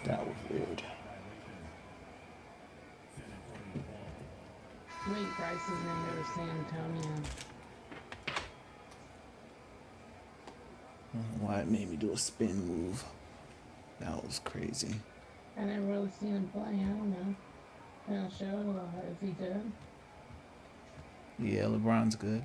That was weird. Wait, Bryce is in there, San Antonio. I don't know why it made me do a spin move. That was crazy. I never really seen him play. I don't know. They don't show it a lot. Is he good? Yeah, LeBron's good.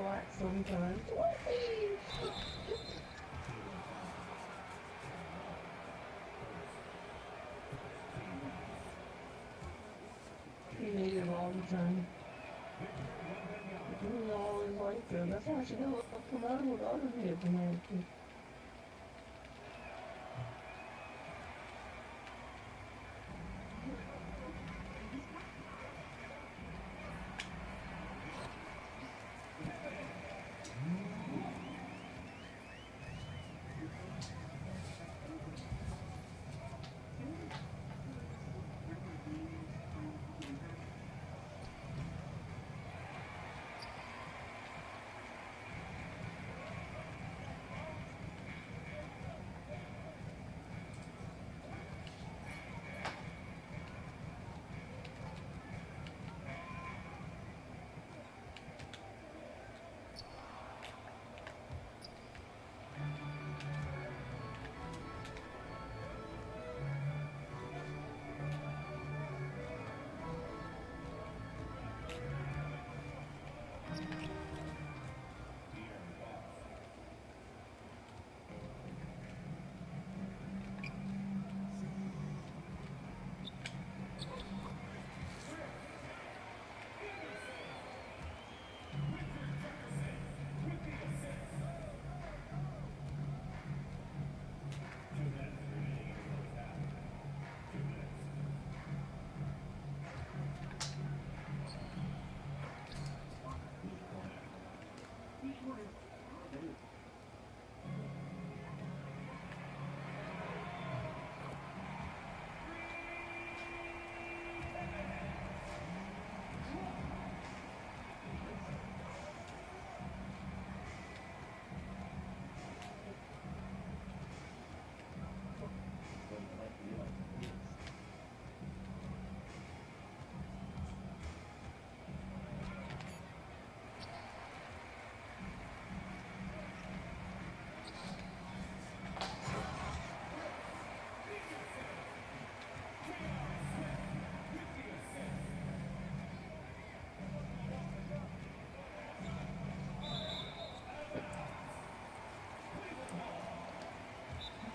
relax sometimes. What? He needed all the time. He was always like that. That's why she got promoted with other kids and everything.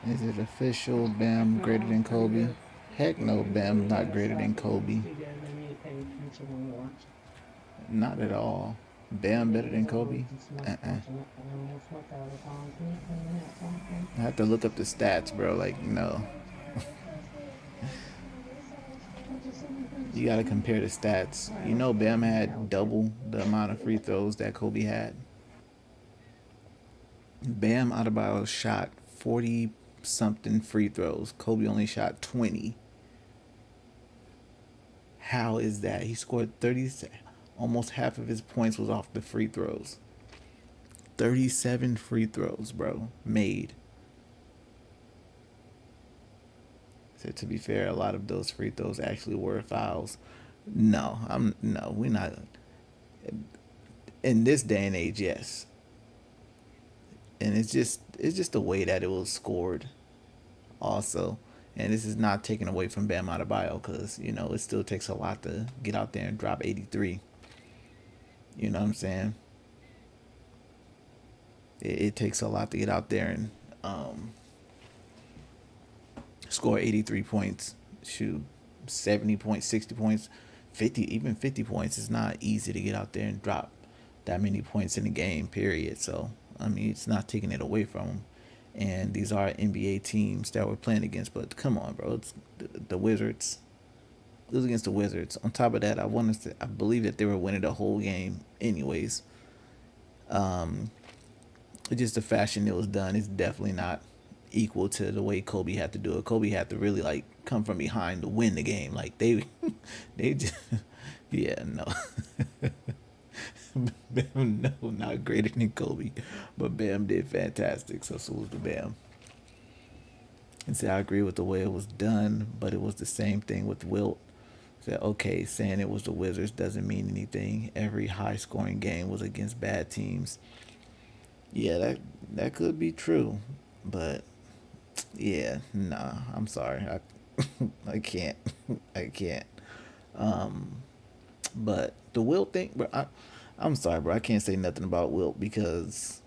Is it official? Bam greater No, than it's pretty Kobe? good. Heck no, Bam They not gotta greater than stop being Kobe. too good. They need to pay attention and watch. Not at all. Bam better than He's always Kobe? just not Uh-uh. watching it. Almost much all the time. Can you clean that something? I have to look up the stats, bro. Like, no. I just said you've been You gotta sleeping. compare the stats. Alright, You let's know go. Bam Now had let's go. double the amount of free throws that Kobe had. Bam Adebayo shot 40 something free throws. Kobe only shot 20. How is that? He scored 30, almost half of his points was off the free throws. 37 free throws, bro, made. So to be fair, a lot of those free throws actually were fouls. No, we're not. In this day and age, yes. And it's just the way that it was scored also. And this is not taken away from Bam Adebayo because, it still takes a lot to get out there and drop 83. You know what I'm saying? It takes a lot to get out there and score 83 points, shoot 70 points, 60 points, 50, even 50 points. It's not easy to get out there and drop that many points in a game, period. So, I mean, it's not taking it away from them. And these are NBA teams that we're playing against. But come on, bro. It's the Wizards. It was against the Wizards. On top of that, I believe that they were winning the whole game anyways. It's just the fashion it was done is definitely not equal to the way Kobe had to do it. Kobe had to really like come from behind to win the game. Like they just, yeah, no. Bam, no, not greater than Kobe, but Bam did fantastic. So was the Bam. And say I agree with the way it was done, but it was the same thing with Wilt. Said okay, saying it was the Wizards doesn't mean anything. Every high scoring game was against bad teams. Yeah, that could be true, but yeah, nah, I'm sorry, I can't, I can't. But the Wilt thing, bro, I'm sorry, bro. I can't say nothing about Wilt because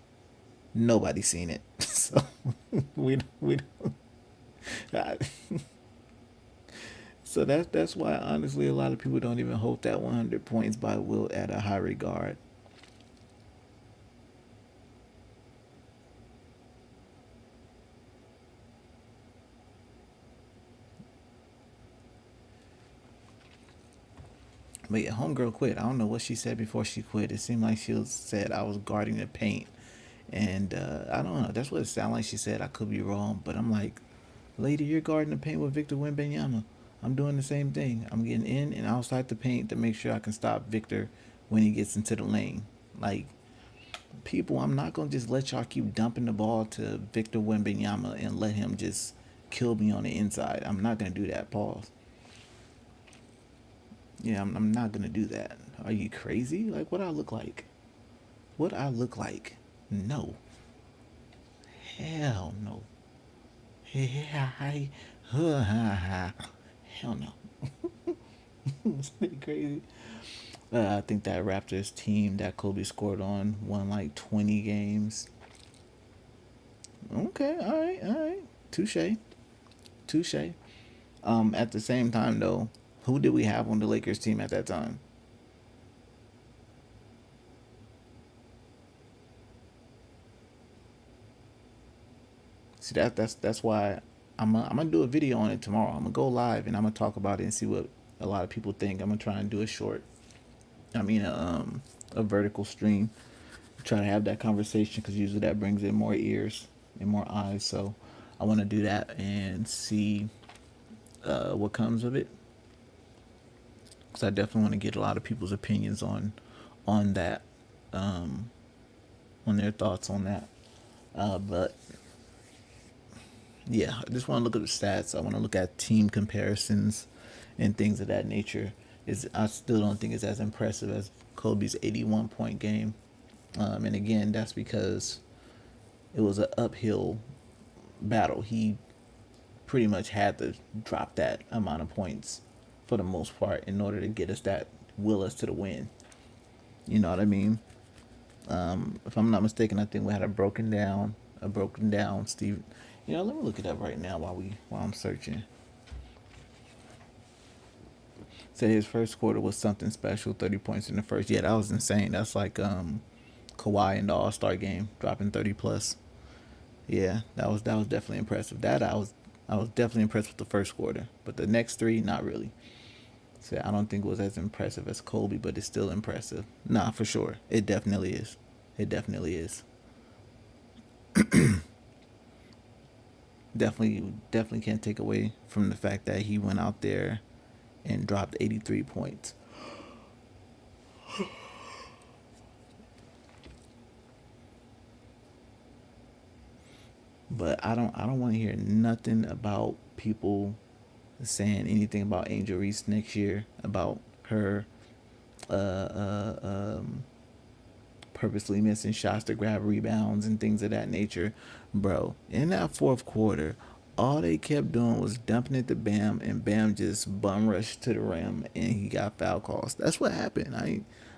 nobody's seen it. So we don't. I- so that's why honestly a lot of people don't even hold that 100 points by Wilt at a high regard. But yeah, homegirl quit. I don't know what she said before she quit. It seemed like said I was guarding the paint, and I don't know. That's what it sounded like she said. I could be wrong, but I'm like, lady, you're guarding the paint with Victor Wembanyama. I'm doing the same thing. I'm getting in and outside the paint to make sure I can stop Victor when he gets into the lane. Like, people, I'm not gonna just let y'all keep dumping the ball to Victor Wembanyama and let him just kill me on the inside. I'm not gonna do that. Pause. Yeah, I'm not gonna do that. Are you crazy? Like, what I look like? What I look like? No. Hell no. Hell no. Isn't crazy? I think that Raptors team that Kobe scored on won like 20 games. Okay, all right. Touche. Touche. At the same time, though, who did we have on the Lakers team at that time? See that's why I'm gonna do a video on it tomorrow. I'm gonna go live and I'm gonna talk about it and see what a lot of people think. I'm gonna try and do a short. I mean a vertical stream. Try to have that conversation because usually that brings in more ears and more eyes. So I want to do that and see what comes of it. Because I definitely want to get a lot of people's opinions on that, on their thoughts on that. But yeah, I just want to look at the stats. I want to look at team comparisons and things of that nature. Is I still don't think it's as impressive as Kobe's 81 point game. And again, that's because it was an uphill battle. He pretty much had to drop that amount of points for the most part in order to get us that will us to the win. You know what I mean? If I'm not mistaken, I think we had a broken down Steve. You know, let me look it up right now while I'm searching. Said his first quarter was something special. 30 points in the first. Yeah, that was insane. That's like Kawhi in the All Star game, dropping 30 plus. Yeah, that was definitely impressive. That I was definitely impressed with the first quarter, but the next three, not really. So I don't think it was as impressive as Kobe, but it's still impressive. Nah, for sure, it definitely is. It definitely is. Definitely can't take away from the fact that he went out there and dropped 83 points. But I don't want to hear nothing about people saying anything about Angel Reese next year about her uh, uh, um, purposely missing shots to grab rebounds and things of that nature. Bro, in that fourth quarter, all they kept doing was dumping it to Bam, and Bam just bum rushed to the rim, and he got foul calls. That's what happened.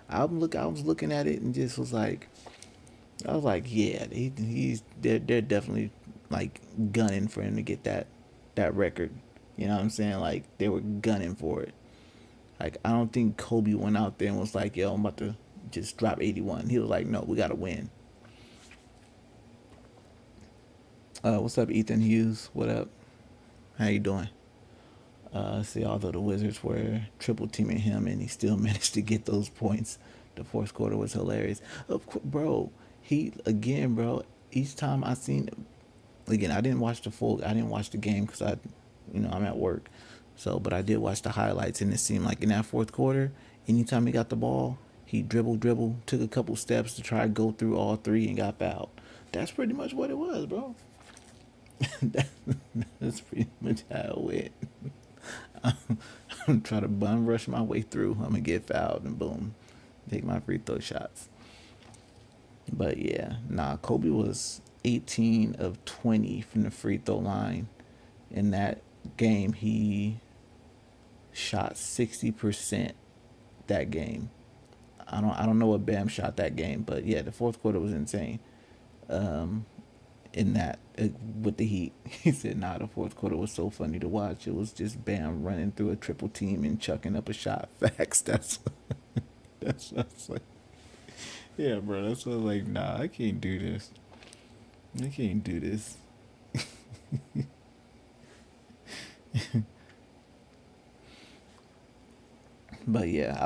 I was looking at it and just was like, I was like, yeah, they're definitely like gunning for him to get that record. You know what I'm saying? Like they were gunning for it. Like I don't think Kobe went out there and was like, "Yo, I'm about to just drop 81." He was like, "No, we gotta win." What's up, Ethan Hughes? What up? How you doing? See, although the Wizards were triple teaming him and he still managed to get those points, the fourth quarter was hilarious. Of course, bro. He again, bro. Each time I seen, again, I didn't watch the game because I'm at work. So, but I did watch the highlights, and it seemed like in that fourth quarter, anytime he got the ball, he dribble, took a couple steps to try to go through all three and got fouled. That's pretty much what it was, bro. That's pretty much how it went. I'm trying to bum rush my way through. I'm gonna get fouled and boom, take my free throw shots. But yeah, nah, Kobe was 18 of 20 from the free throw line. In that game, he shot 60% that game. I don't know what Bam shot that game, but yeah, the fourth quarter was insane. In that with the Heat, he said, "Nah, the fourth quarter was so funny to watch. It was just Bam running through a triple team and chucking up a shot." Facts. That's what I was like. Yeah, bro. That's what I was like. Nah, I can't do this. I can't do this. But yeah,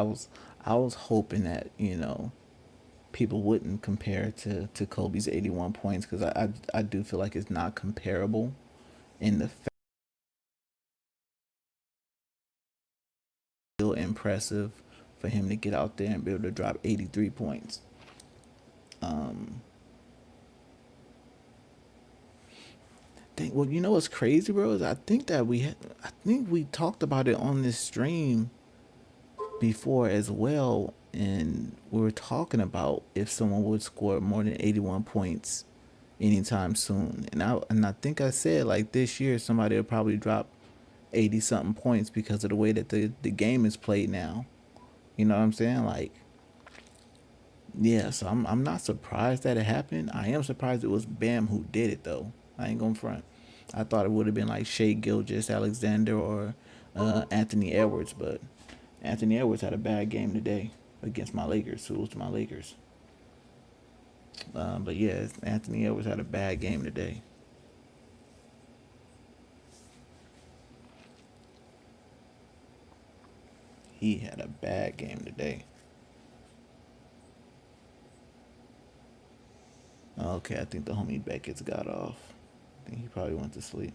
I was hoping that people wouldn't compare to Kobe's 81 points because I do feel like it's not comparable in the feel impressive for him to get out there and be able to drop 83 points. Um, well, you know what's crazy, bro? Is I think we talked about it on this stream before as well, and we were talking about if someone would score more than 81 points anytime soon. And I think I said like this year somebody will probably drop 80 something points because of the way that the game is played now. You know what I'm saying? Like, yeah, so I'm not surprised that it happened. I am surprised it was Bam who did it though. I ain't gonna front. I thought it would have been like Shea Gilgis Alexander or Anthony Edwards, but Anthony Edwards had a bad game today against my Lakers. Who was my Lakers? But yeah, Anthony Edwards had a bad game today. He had a bad game today. Okay, I think the homie Beckett's got off. I think he probably went to sleep.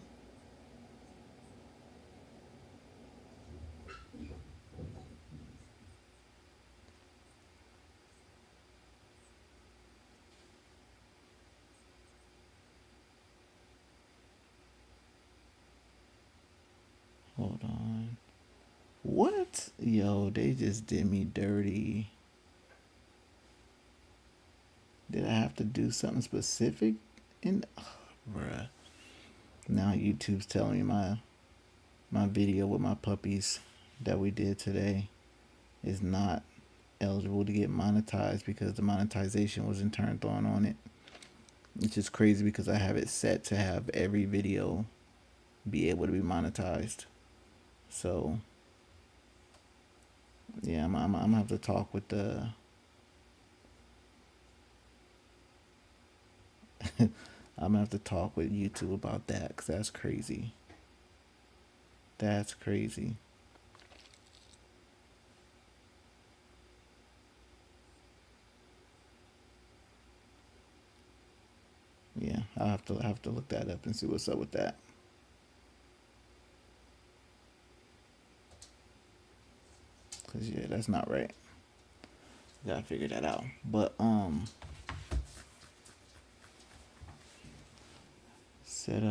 Hold on. What? Yo, they just did me dirty. Did I have to do something specific? Bruh. Now YouTube's telling me my video with my puppies that we did today is not eligible to get monetized because the monetization wasn't turned on it. It's just crazy because I have it set to have every video be able to be monetized. So yeah, I'm gonna have to talk with the I'm gonna have to talk with YouTube about that because that's crazy. That's crazy. Yeah, I'll have to look that up and see what's up with that. Cause yeah, that's not right. Gotta figure that out. But said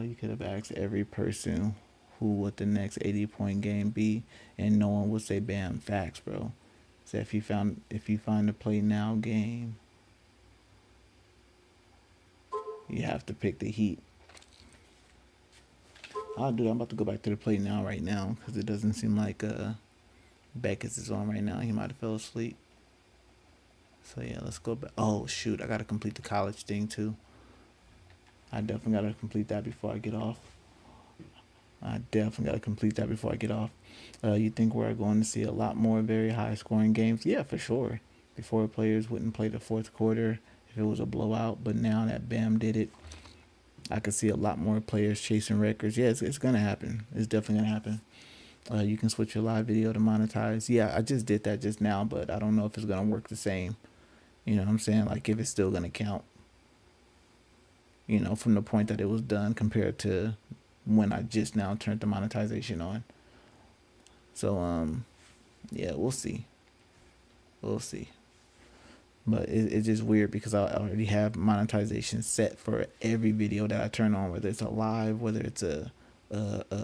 you could have asked every person who would the next 80-point game be, and no one would say Bam. Facts, bro. So if you find the play now game, you have to pick the Heat. I'll do that. I'm about to go back to the play now right now because it doesn't seem like Beckett is on right now. He might have fell asleep. So yeah, let's go back. Oh shoot, I gotta complete the college thing too. I definitely gotta complete that before I get off. You think we're going to see a lot more very high scoring games? Yeah, for sure. Before players wouldn't play the fourth quarter if it was a blowout, but now that Bam did it, I could see a lot more players chasing records. Yeah, it's gonna happen. It's definitely gonna happen. You can switch your live video to monetize. Yeah, I just did that just now, but I don't know if it's gonna work the same. You know what I'm saying? Like if it's still gonna count. From the point that it was done compared to when I just now turned the monetization on. So yeah, we'll see. We'll see. But it's just weird because I already have monetization set for every video that I turn on, whether it's a live, whether it's a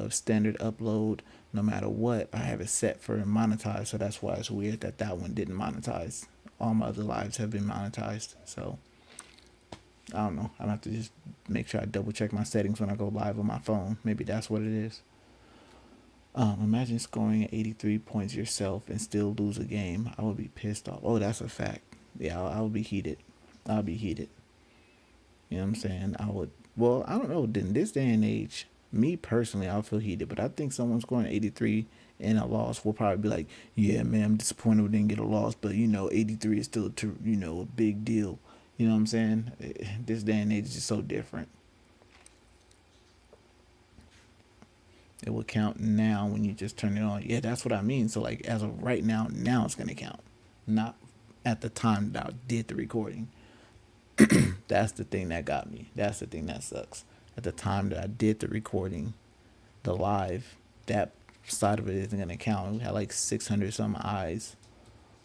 standard upload, no matter what, I have it set for monetized. So that's why it's weird that one didn't monetize. All my other lives have been monetized. So I don't know. I'm gonna have to just make sure I double check my settings when I go live on my phone. Maybe that's what it is. Imagine scoring 83 points yourself and still lose a game. I would be pissed off. Oh, that's a fact. Yeah, I would be heated. I'll be heated. You know what I'm saying? I would. Well, I don't know. In this day and age, me personally, I'll feel heated. But I think someone scoring 83 and a loss will probably be like, "Yeah, man, I'm disappointed we didn't get a loss, but 83 is still, a big deal." You know what I'm saying? This day and age is just so different. It will count now when you just turn it on. Yeah, that's what I mean. So like as of right now, now it's gonna count, not at the time that I did the recording. That's the thing that got me. That's the thing that sucks. At the time that I did the recording, the live, that side of it isn't gonna count. We had like 600 some eyes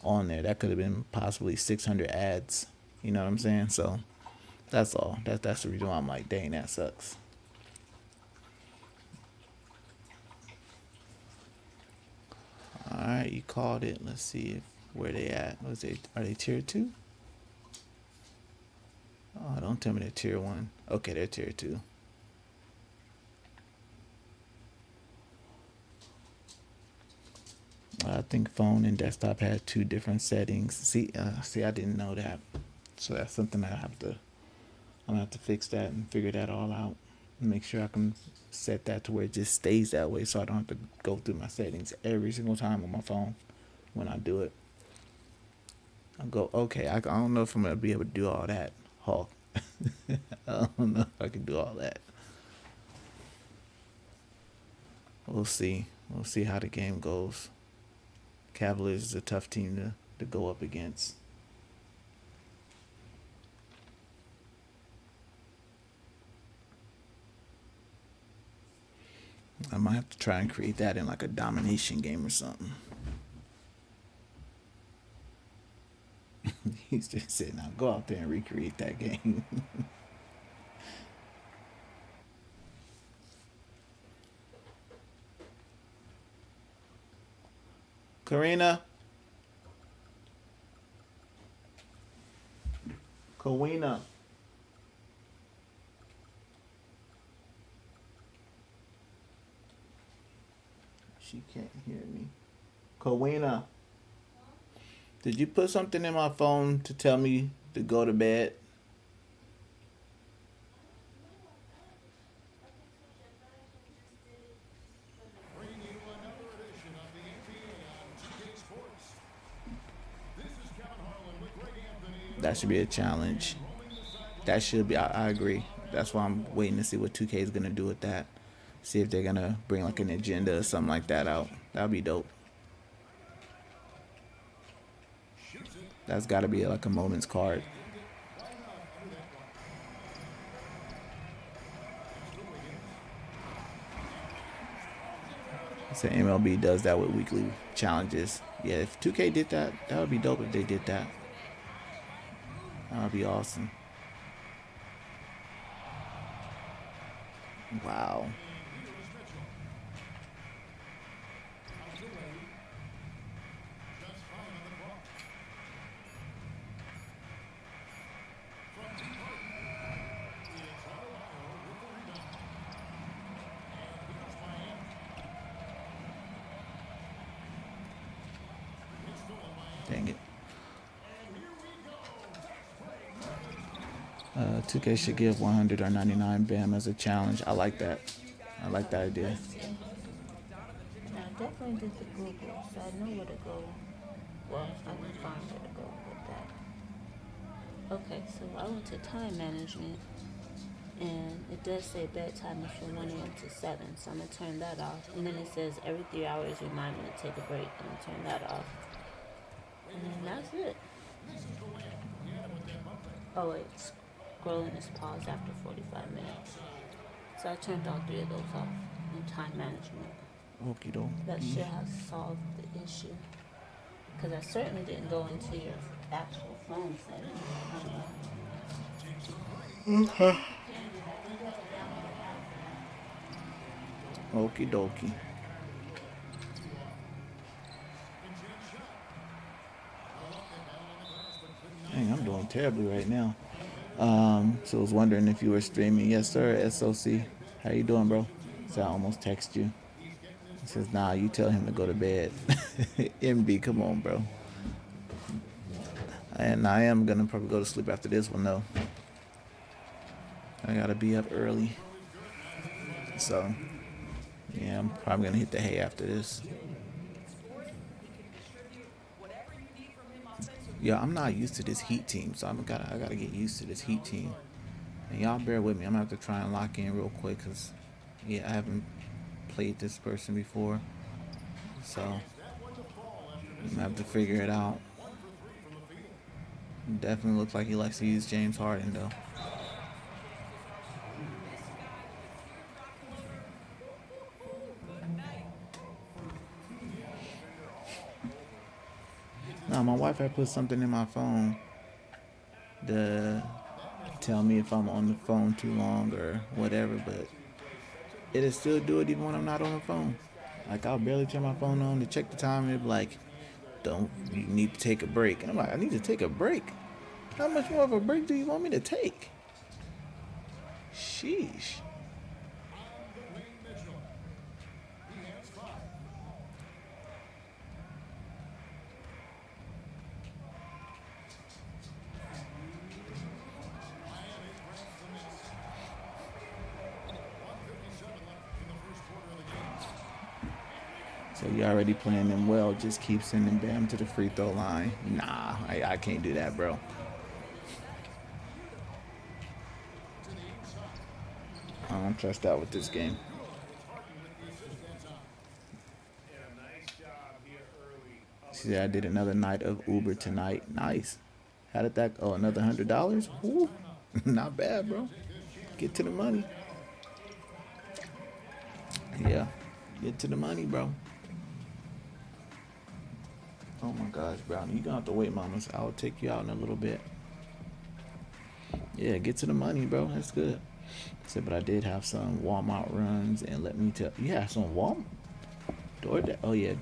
on there. That could have been possibly 600 ads. You know what I'm saying? So that's all. That's the reason why I'm like, dang, that sucks. All right, you called it. Let's see where they at. Was they Are they tier 2? Oh, don't tell me they're tier 1. Okay, they're tier 2. I think phone and desktop had 2 different settings. See, I didn't know that. So that's something I'm gonna have to fix that and figure that all out. Make sure I can set that to where it just stays that way, so I don't have to go through my settings every single time on my phone when I do it. I'll go, okay, I don't know if I'm gonna be able to do all that, Hawk. I don't know if I can do all that. We'll see. We'll see how the game goes. Cavaliers is a tough team to go up against. I might have to try and create that in like a domination game or something. He's just saying, now go out there and recreate that game. Karina. Kowina. She can't hear me. Kowina. Did you put something in my phone to tell me to go to bed? That should be a challenge. That should be. I agree. That's why I'm waiting to see what 2K is gonna do with that. See if they're gonna bring like an agenda or something like that out. That'd be dope. That's got to be like a moments card. So MLB does that with weekly challenges. Yeah, if 2K did that, that would be dope if they did that. That would be awesome. Wow. Dang it. 2K should give 100 or 99 BAM as a challenge. I like that. I like that idea. I definitely did the Google, so I know where to go. Well, I can find where to go with that. Okay, so I went to time management, and it does say bedtime is from 1 a.m. to 7, so I'm going to turn that off. And then it says every 3 hours remind me to take a break, and I turn that off. And that's it. Oh wait, scrolling is paused after 45 minutes. So I turned all 3 of those off in time management. Okie doke. That should have solved the issue. Because I certainly didn't go into your actual phone settings. Okie dokie. Dang, I'm doing terribly right now. So I was wondering if you were streaming. Yes, sir. SOC. How you doing, bro? So I almost text you. He says, nah, you tell him to go to bed. MB, come on, bro. And I am gonna probably go to sleep after this one though. I gotta be up early. So yeah, I'm probably gonna hit the hay after this. Yeah, I'm not used to this Heat team, so I gotta get used to this Heat team. And y'all bear with me. I'm gonna have to try and lock in real quick because yeah, I haven't played this person before. So I'm gonna have to figure it out. Definitely looks like he likes to use James Harden though. Now my wife had put something in my phone to tell me if I'm on the phone too long or whatever, but it'll still do it even when I'm not on the phone. Like I'll barely turn my phone on to check the time and it'll be like, don't you need to take a break? And I'm like, I need to take a break? How much more of a break do you want me to take? Sheesh. So you already playing them well. Just keep sending Bam to the free throw line. Nah, I can't do that, bro. I don't trust that with this game. See, I did another night of Uber tonight. Nice. How did that? Oh, another $100. Woo. Not bad, bro. Get to the money. Yeah, get to the money, bro. Oh my gosh, Brownie, you gonna have to wait, mamas. I'll take you out in a little bit. Yeah, get to the money, bro. That's good. So, but I did have some Walmart runs, and let me tell you, yeah, some Walmart. DoorDash. Oh yeah,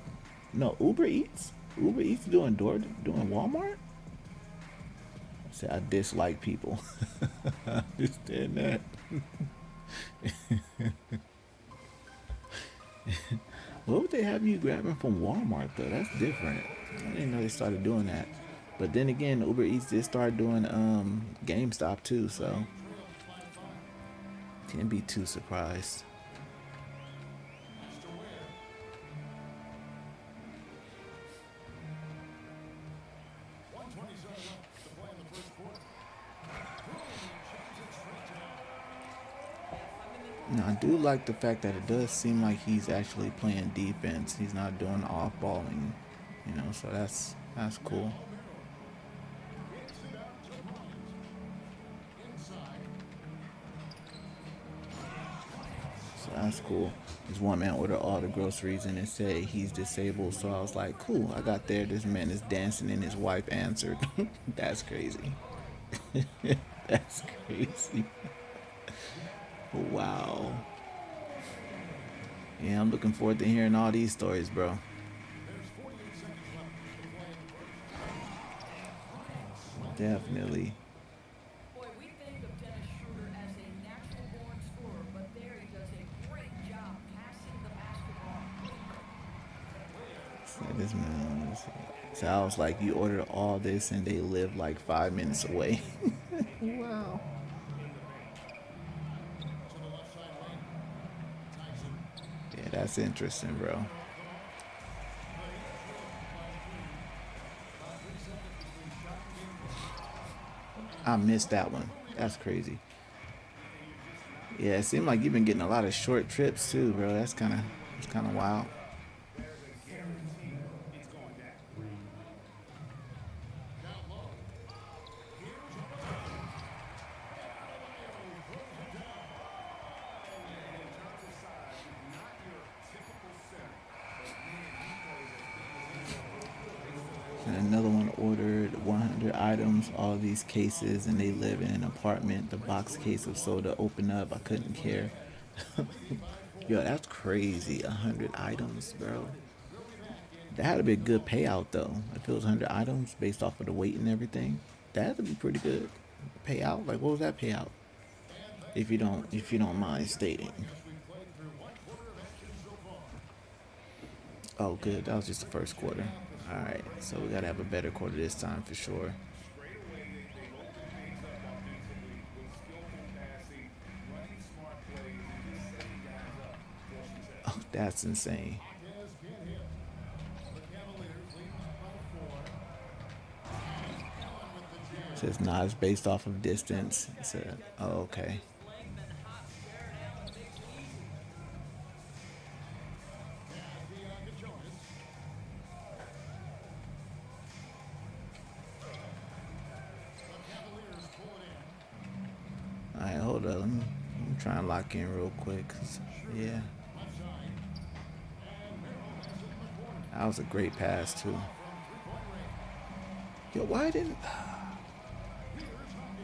no, Uber Eats. Uber Eats doing doing Walmart. Say I dislike people. I understand that. What would they have you grabbing from Walmart though? That's different. I didn't know they started doing that. But then again, Uber Eats did start doing GameStop too, so can't be too surprised. Now, I do like the fact that it does seem like he's actually playing defense. He's not doing off-balling, so that's cool. So that's cool. This one man ordered all the groceries and it said he's disabled. So I was like, cool. I got there. This man is dancing and his wife answered. That's crazy. That's crazy. Wow. Yeah, I'm looking forward to hearing all these stories, bro. Definitely. Boy, we think of Dennis Schroeder as a natural-born scorer, but there he does a great job passing the basketball. So this man so I was like, you ordered all this and they live like 5 minutes away. Wow. Yeah, that's interesting, bro. I missed that one. That's crazy. Yeah, it seemed like you've been getting a lot of short trips too, bro. That's kind of wild. And another one ordered 100 items, all of these cases, and they live in an apartment. The box case of soda opened up. I couldn't care. Yo, that's crazy. 100 items, bro. That had to be a good payout, though. If it was 100 items based off of the weight and everything, that had to be pretty good. Payout? Like, what was that payout? If you don't mind stating. Oh, good. That was just the first quarter. All right. So we got to have a better quarter this time for sure. Oh, that's insane. Says not as based off of distance. It said, oh, okay. His length and hop share it out makes it easy. All right, hold up. Let me try and lock in real quick. Yeah. That was a great pass, too. Yo, why didn't...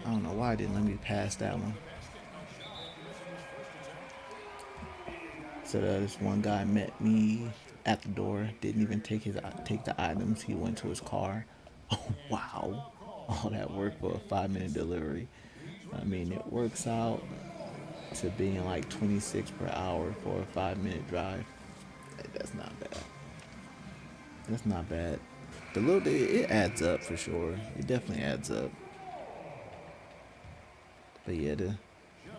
I don't know why I didn't let me pass that one. So this one guy met me at the door, didn't even take the items. He went to his car. Oh, wow. All that work for a 5-minute delivery. I mean, it works out to being like 26 per hour for a 5-minute drive. That's not bad. That's not bad. The little day, it adds up for sure. It definitely adds up. But yeah, the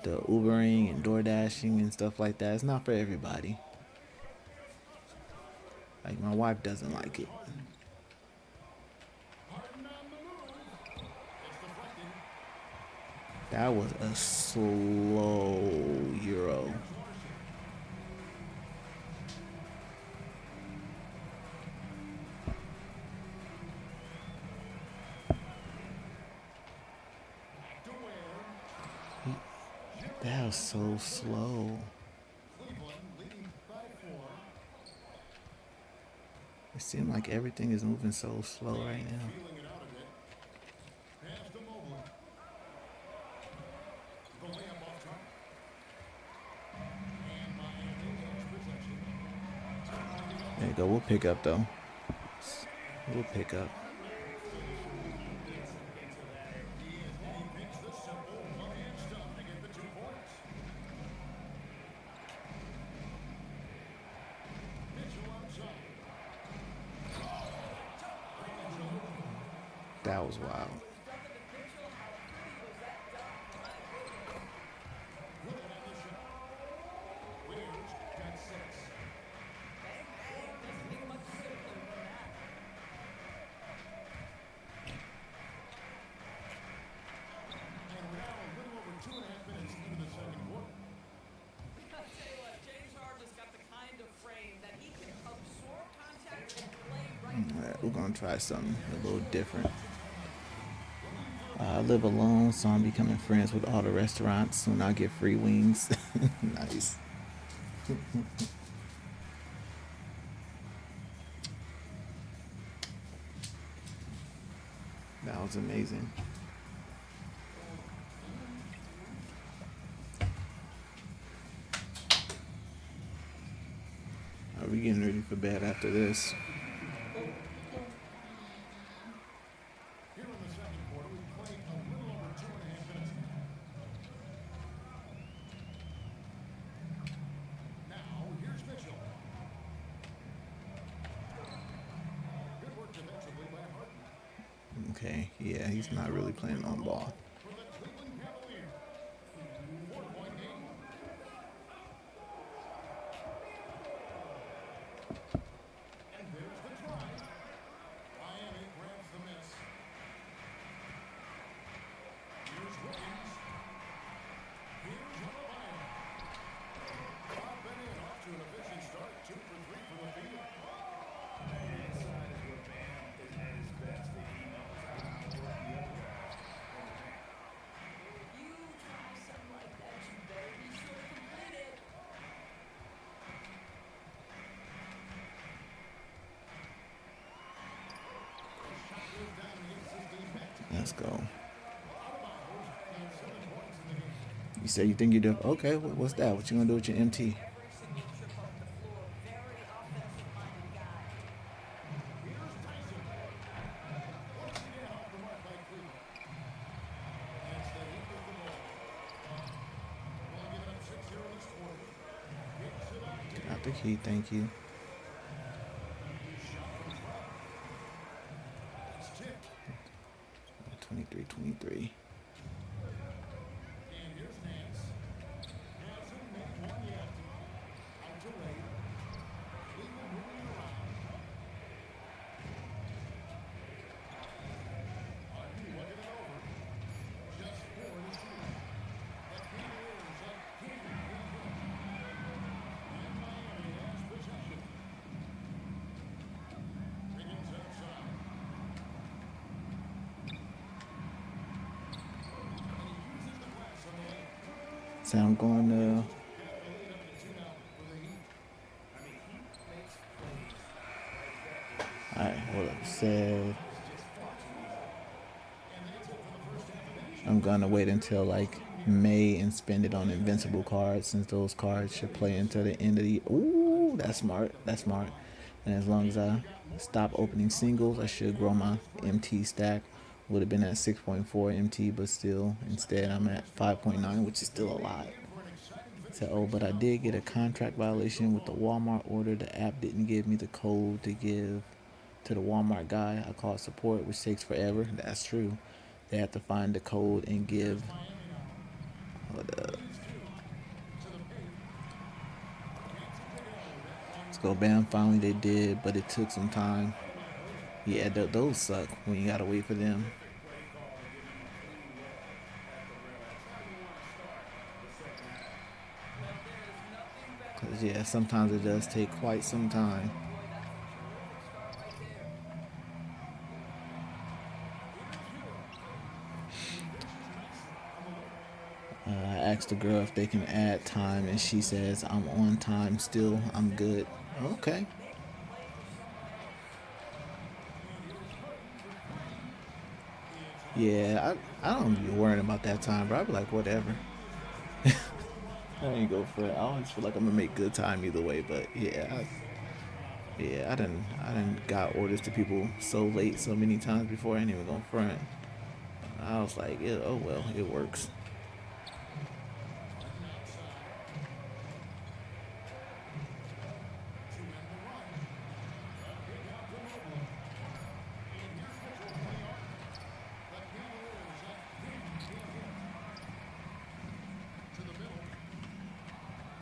Ubering and Door Dashing and stuff like that, it's not for everybody. Like my wife doesn't like it. That was a slow Euro. That was so slow. It seems like everything is moving so slow right now. There you go. We'll pick up though. We'll pick up. That was wild. I'll tell you what, James Harden's got the kind of frame that he can absorb contact and play right. Alright, we're gonna try something a little different. I live alone, so I'm becoming friends with all the restaurants. Soon I'll get free wings. Nice. That was amazing. Are we getting ready for bed after this? Okay, yeah, he's not really playing on ball. You try something like that, you better be sure to complete it. Let's go. You say you think you do? Okay, what's that? What you gonna do with your MT? Every single trip up the floor, very offensive-minded guy. Got the key, thank you. So I'm going to. All right, hold up. Said I'm gonna wait until like May and spend it on invincible cards, since those cards should play until the end of the. Ooh, that's smart. That's smart. And as long as I stop opening singles, I should grow my MT stack. Would have been at 6.4 MT, but still, instead I'm at 5.9, which is still a lot. So, oh, but I did get a contract violation with the Walmart order. The app didn't give me the code to give to the Walmart guy. I called support, which takes forever. That's true. They have to find the code and give. Hold up. Let's go, bam. Finally, they did, but it took some time. Yeah, those suck when you gotta wait for them. Cause yeah, sometimes it does take quite some time. I asked the girl if they can add time, and she says I'm on time still. I'm good. Okay. Yeah, I don't be worrying about that time, bro. I be like, whatever. I ain't go for it. I always feel like I'm gonna make good time either way. But yeah, I done got orders to people so late so many times before. I ain't even gonna front. I was like, yeah, oh well, it works.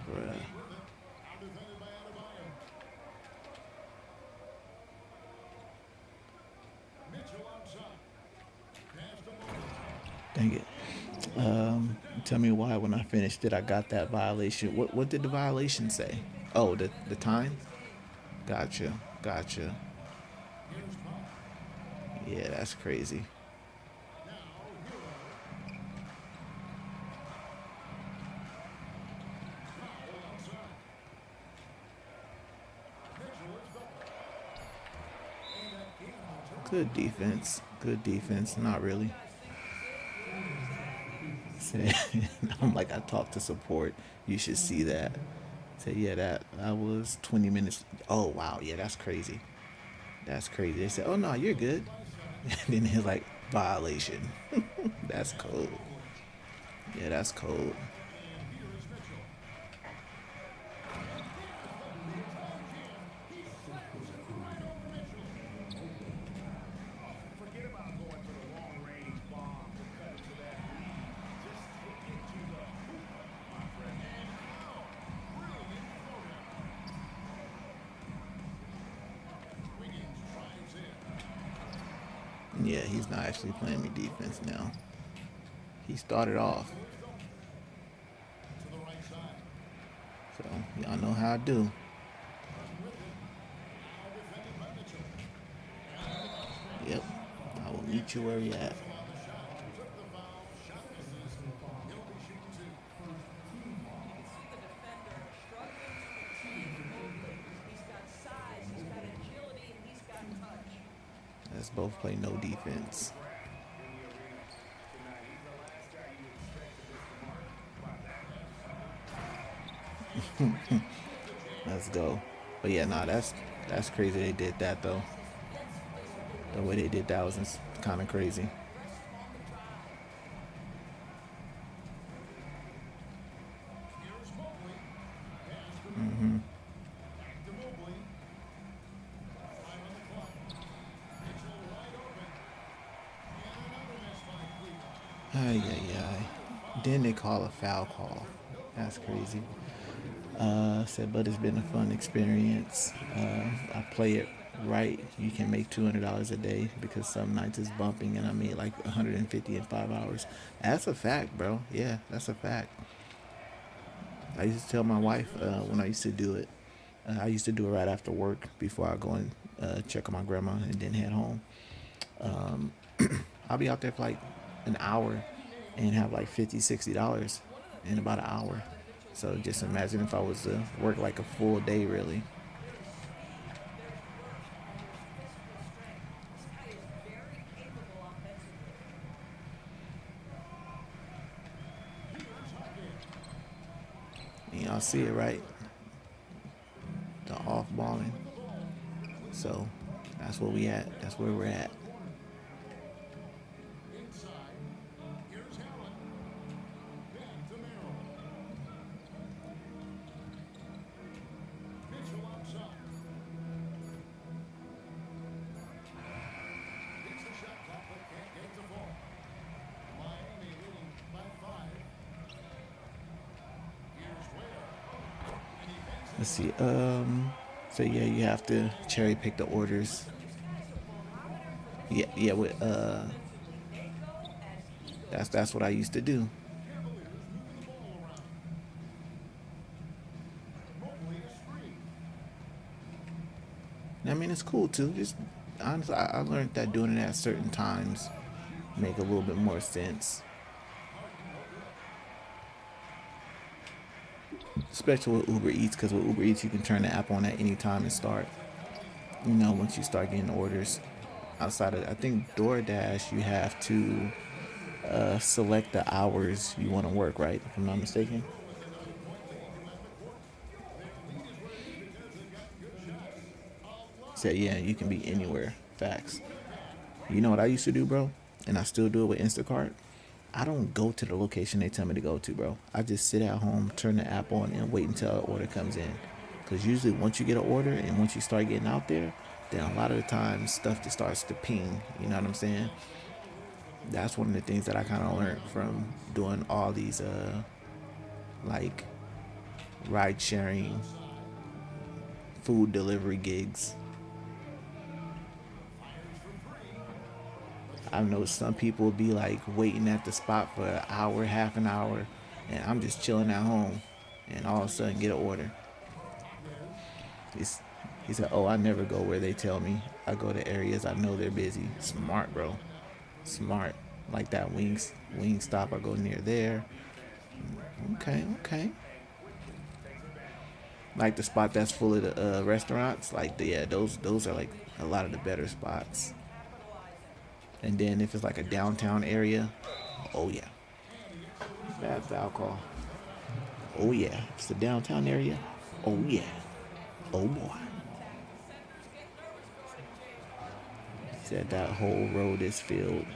Bruh. Dang it. Tell me why when I finished it I got that violation. What did the violation say? Oh, the time? Gotcha. Gotcha. Yeah, that's crazy. Good defense. Good defense. Not really. I'm like, I talked to support. You should see that. Say, yeah, that was 20 minutes. Oh wow, yeah, that's crazy. That's crazy. They said, oh no, you're good. And then they're like, violation. That's cold. Yeah, that's cold. Yeah, he's not actually playing me defense now. He started off. So y'all know how I do. Yep. I will meet you where you at. Let's both play no defense. Let's go. But yeah, nah, that's crazy they did that though. The way they did that was kind of crazy. Ay, ay, ay. Then they call a foul call. That's crazy. Said, but it's been a fun experience. I play it right. You can make $200 a day because some nights it's bumping, and I made like 150 in 5 hours. That's a fact, bro. Yeah, that's a fact. I used to tell my wife when I used to do it. I used to do it right after work before I go and check on my grandma and then head home. I'll be out there for like an hour and have like $50, $60. in about an hour. So just imagine if I was to work like a full day, really. And y'all see it, right? The off balling. So that's where we at. That's where we're at. Let's see. So yeah, you have to cherry pick the orders. Yeah. With that's what I used to do. And I mean, it's cool too. Just honestly, I learned that doing it at certain times make a little bit more sense. Especially with Uber Eats, because with Uber Eats you can turn the app on at any time and start. Once you start getting orders. Outside of, I think DoorDash, you have to select the hours you want to work, right? If I'm not mistaken. So yeah, you can be anywhere. Facts. You know what I used to do, bro? And I still do it with Instacart. I don't go to the location they tell me to go to, bro. I just sit at home, turn the app on, and wait until an order comes in. Because usually once you get an order and once you start getting out there, then a lot of the time stuff just starts to ping. You know what I'm saying? That's one of the things that I kind of learned from doing all these like ride sharing, food delivery gigs. I've noticed some people be like waiting at the spot for an hour, half an hour, and I'm just chilling at home, and all of a sudden get an order. He's, he said, "Oh, I never go where they tell me. I go to areas I know they're busy." Smart, bro. Smart. Like that wing stop. I go near there. Okay, okay. Like the spot that's full of the restaurants. Like yeah, those are like a lot of the better spots. And then if it's like a downtown area, oh yeah, that's alcohol. Oh yeah, if it's the downtown area, oh yeah, oh boy. He said that whole road is filled.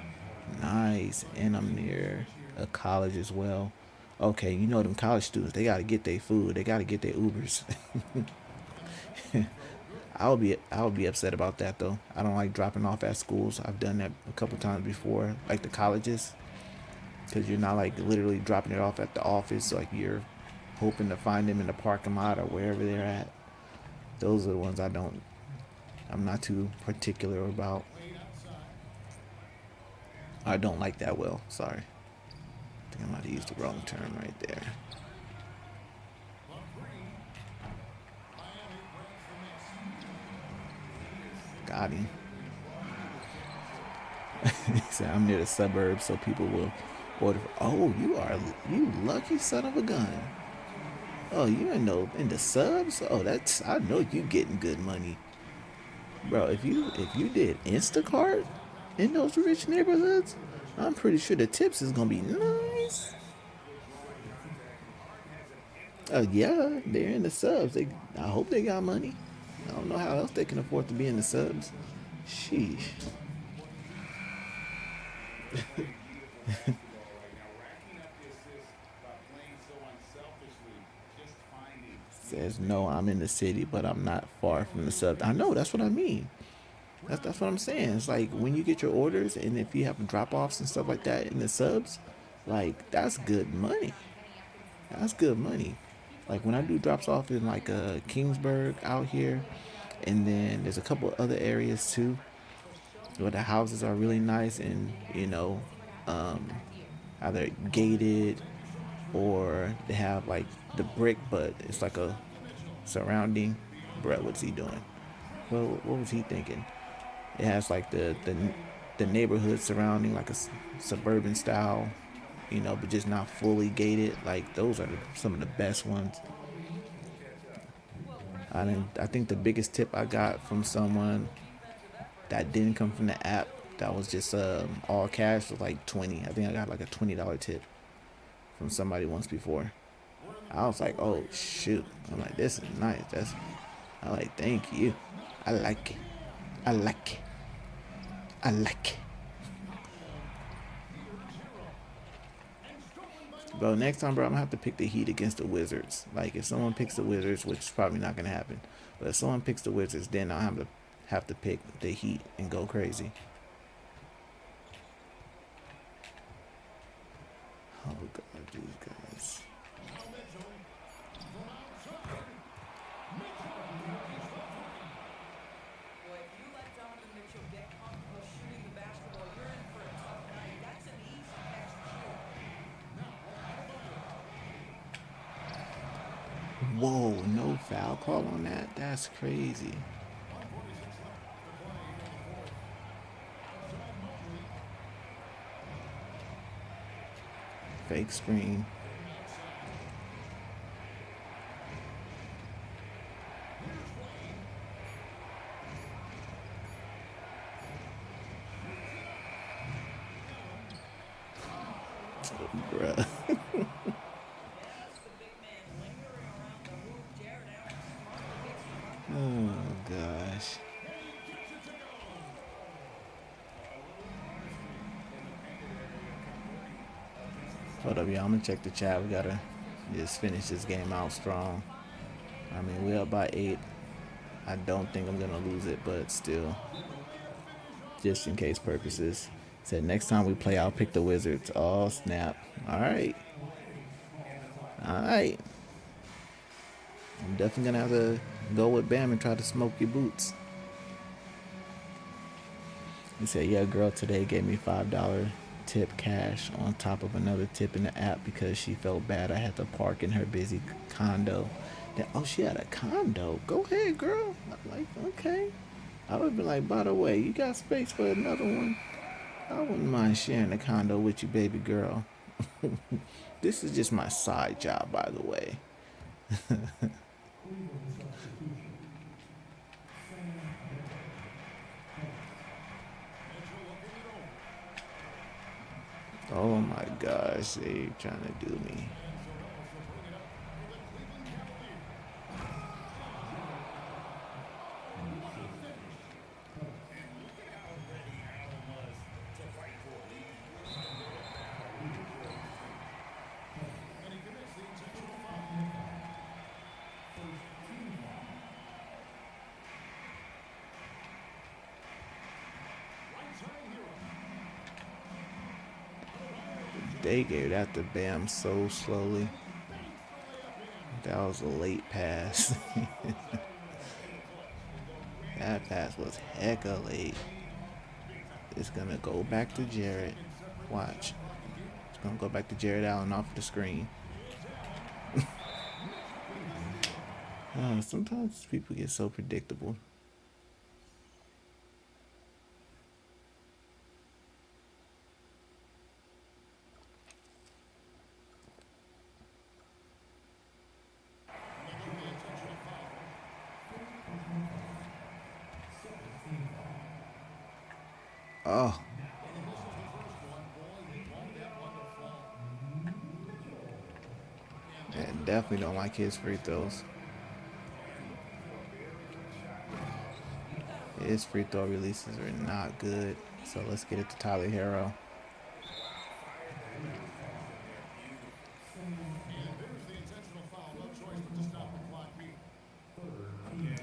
Nice, and I'm near a college as well. Okay, them college students, they gotta get their food, they gotta get their Ubers. I would be upset about that though. I don't like dropping off at schools. I've done that a couple times before, like the colleges, because you're not like literally dropping it off at the office. Like you're hoping to find them in the parking lot or wherever they're at. Those are the ones I don't. I'm not too particular about. I don't like that well. Sorry. I think I might have used the wrong term right there. Got him. He said, "I'm near the suburbs, so people will order." Oh, you lucky son of a gun. Oh, you in the subs? Oh, I know you getting good money, bro. If you did Instacart in those rich neighborhoods, I'm pretty sure the tips is gonna be nice. Yeah, they're in the subs. I hope they got money. I don't know how else they can afford to be in the subs. Sheesh. Says no, I'm in the city, but I'm not far from the sub. I know, that's what I mean. That's what I'm saying. It's like when you get your orders and if you have drop offs and stuff like that in the subs, like that's good money. That's good money. Like when I do drops off in like Kingsburg out here, and then there's a couple other areas too where the houses are really nice and um, either gated or they have like the brick, but it's like a surrounding. Brett, what's he doing? Well, what was he thinking? It has like the neighborhood surrounding like a suburban style you know, but just not fully gated. Like those are some of the best ones. I think the biggest tip I got from someone that didn't come from the app, that was just all cash, was like 20. I think I got like a $20 tip from somebody once before. I was like, oh shoot. I'm like, this is nice. I like, thank you. I like it. I like it. I like it. Bro, next time, bro, I'm gonna have to pick the Heat against the Wizards. Like, if someone picks the Wizards, which is probably not gonna happen, but if someone picks the Wizards, then I'll have to pick the Heat and go crazy. Oh god, these guys. Boy, if you let Donovan Mitchell get comfortable shooting the basketball, you're in for a tough night. That's an easy catch and shoot. Whoa, no foul call on that? That's crazy. Fake screen. Bruh. Yes, the big man lingering around the hoop. Jared Allen smartly gets the run. Oh gosh. Hold up, y'all. I'm gonna check the chat. We gotta just finish this game out strong. I mean, we're up by 8. I don't think I'm gonna lose it, but still, just in case purposes. Said next time we play, I'll pick the Wizards. Oh snap! All right, all right. I'm definitely gonna have to go with Bam and try to smoke your boots. He said, "Yeah, girl today gave me $5 tip cash on top of another tip in the app because she felt bad I had to park in her busy condo." Then, oh, she had a condo. Go ahead, girl. I'm like, okay. I would be like, by the way, you got space for another one? I wouldn't mind sharing a condo with you, baby girl. This is just my side job, by the way. Oh my gosh, they trying to do me. They gave that to Bam so slowly. That was a late pass. That pass was hecka late. It's gonna go back to Jared. Watch. It's gonna go back to Jared Allen off the screen. Sometimes people get so predictable. Oh. Yeah, definitely don't like his free throws. His free throw releases are not good. So let's get it to Tyler Hero.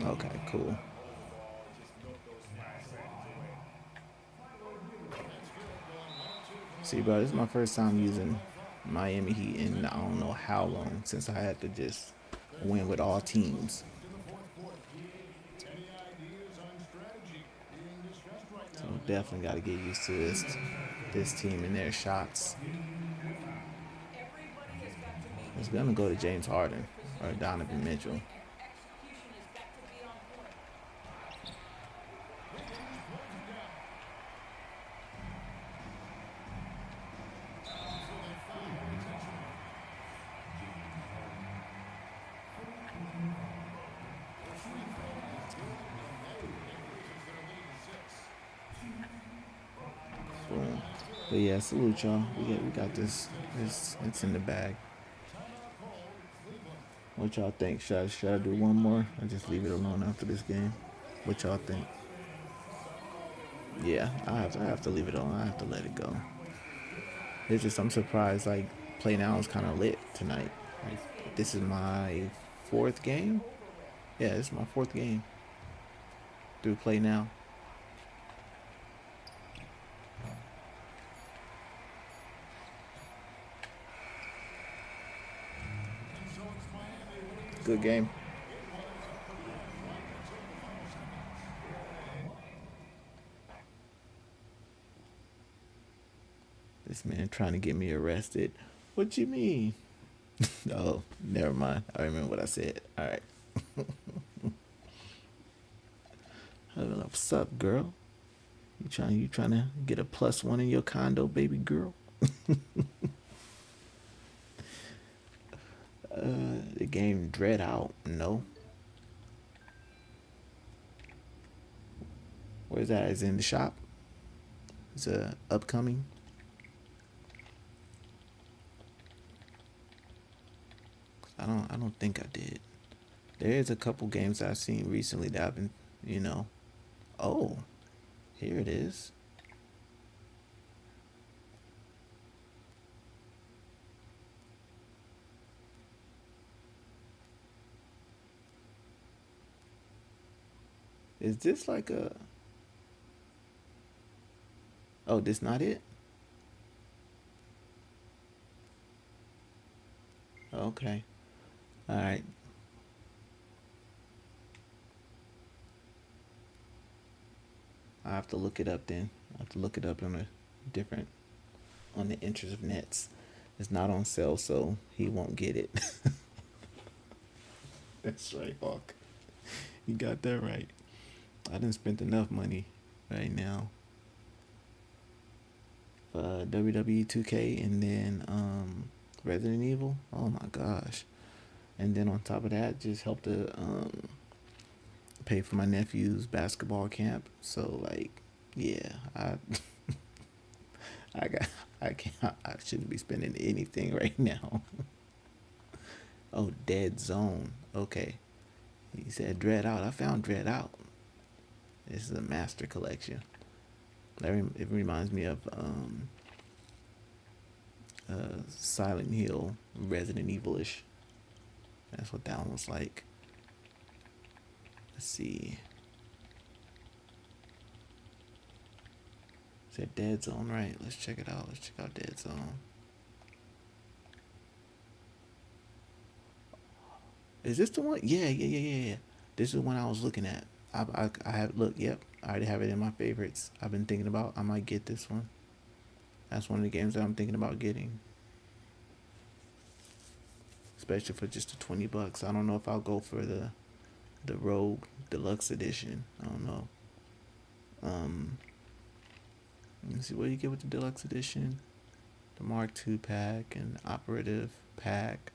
Okay, cool. See, bro, this is my first time using Miami Heat in I don't know how long, since I had to just win with all teams. So definitely got to get used to this team and their shots. Everybody has got to be It's gonna go to James Harden or Donovan Mitchell. and execution has got to be on point. But yeah, salute y'all. We got this. It's in the bag. What y'all think? Should I do one more or just leave it alone after this game? What y'all think? Yeah, I have to leave it alone. I have to let it go. It's just I'm surprised. Like Play Now is kind of lit tonight. Like this is my fourth game. Yeah, this is my fourth game through Play Now. Good game. This man trying to get me arrested. What you mean? Oh, never mind. I remember what I said. All right. What's up, girl? You trying to get a +1 in your condo, baby girl? The game Dread out. No. Where's that? Is it in the shop? It's upcoming. I don't think I did. There is a couple games I've seen recently that I've been. Oh, here it is. Is this like a? Oh, this not it? Okay. All right. I have to look it up then. I have to look it up on the interest of nets. It's not on sale, so he won't get it. That's right, Hawk. You got that right. I didn't spend enough money right now. WWE 2K and then Resident Evil. Oh my gosh. And then on top of that, just help to pay for my nephew's basketball camp. So like, yeah, I shouldn't be spending anything right now. Oh, Dead Zone. Okay. He said Dread Out. I found Dread Out. This is a master collection. It reminds me of Silent Hill, Resident Evil-ish. That's what that one was like. Let's see. Is that Dead Zone, right? Let's check it out. Let's check out Dead Zone. Is this the one? Yeah. This is the one I was looking at. I have look. Yep, I already have it in my favorites. I've been thinking about. I might get this one. That's one of the games that I'm thinking about getting. Especially for just the $20. I don't know if I'll go for the Rogue Deluxe Edition. I don't know. Let me see what you get with the Deluxe Edition. The Mark II pack and Operative pack.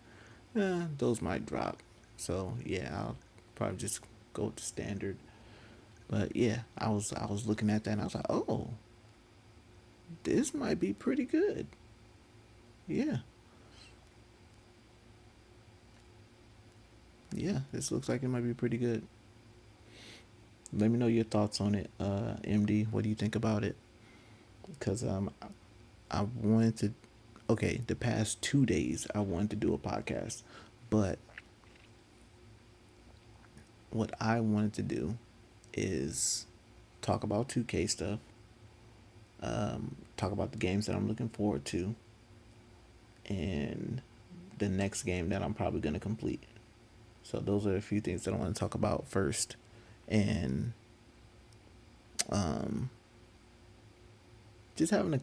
Those might drop. So yeah, I'll probably just go with the standard. But yeah, I was looking at that and I was like, oh, this might be pretty good. Yeah. Yeah, this looks like it might be pretty good. Let me know your thoughts on it, MD. What do you think about it? Because I wanted to. Okay, the past 2 days I wanted to do a podcast, but what I wanted to do is talk about 2K stuff, talk about the games that I'm looking forward to, and the next game that I'm probably going to complete. So those are a few things that I want to talk about first, and just having a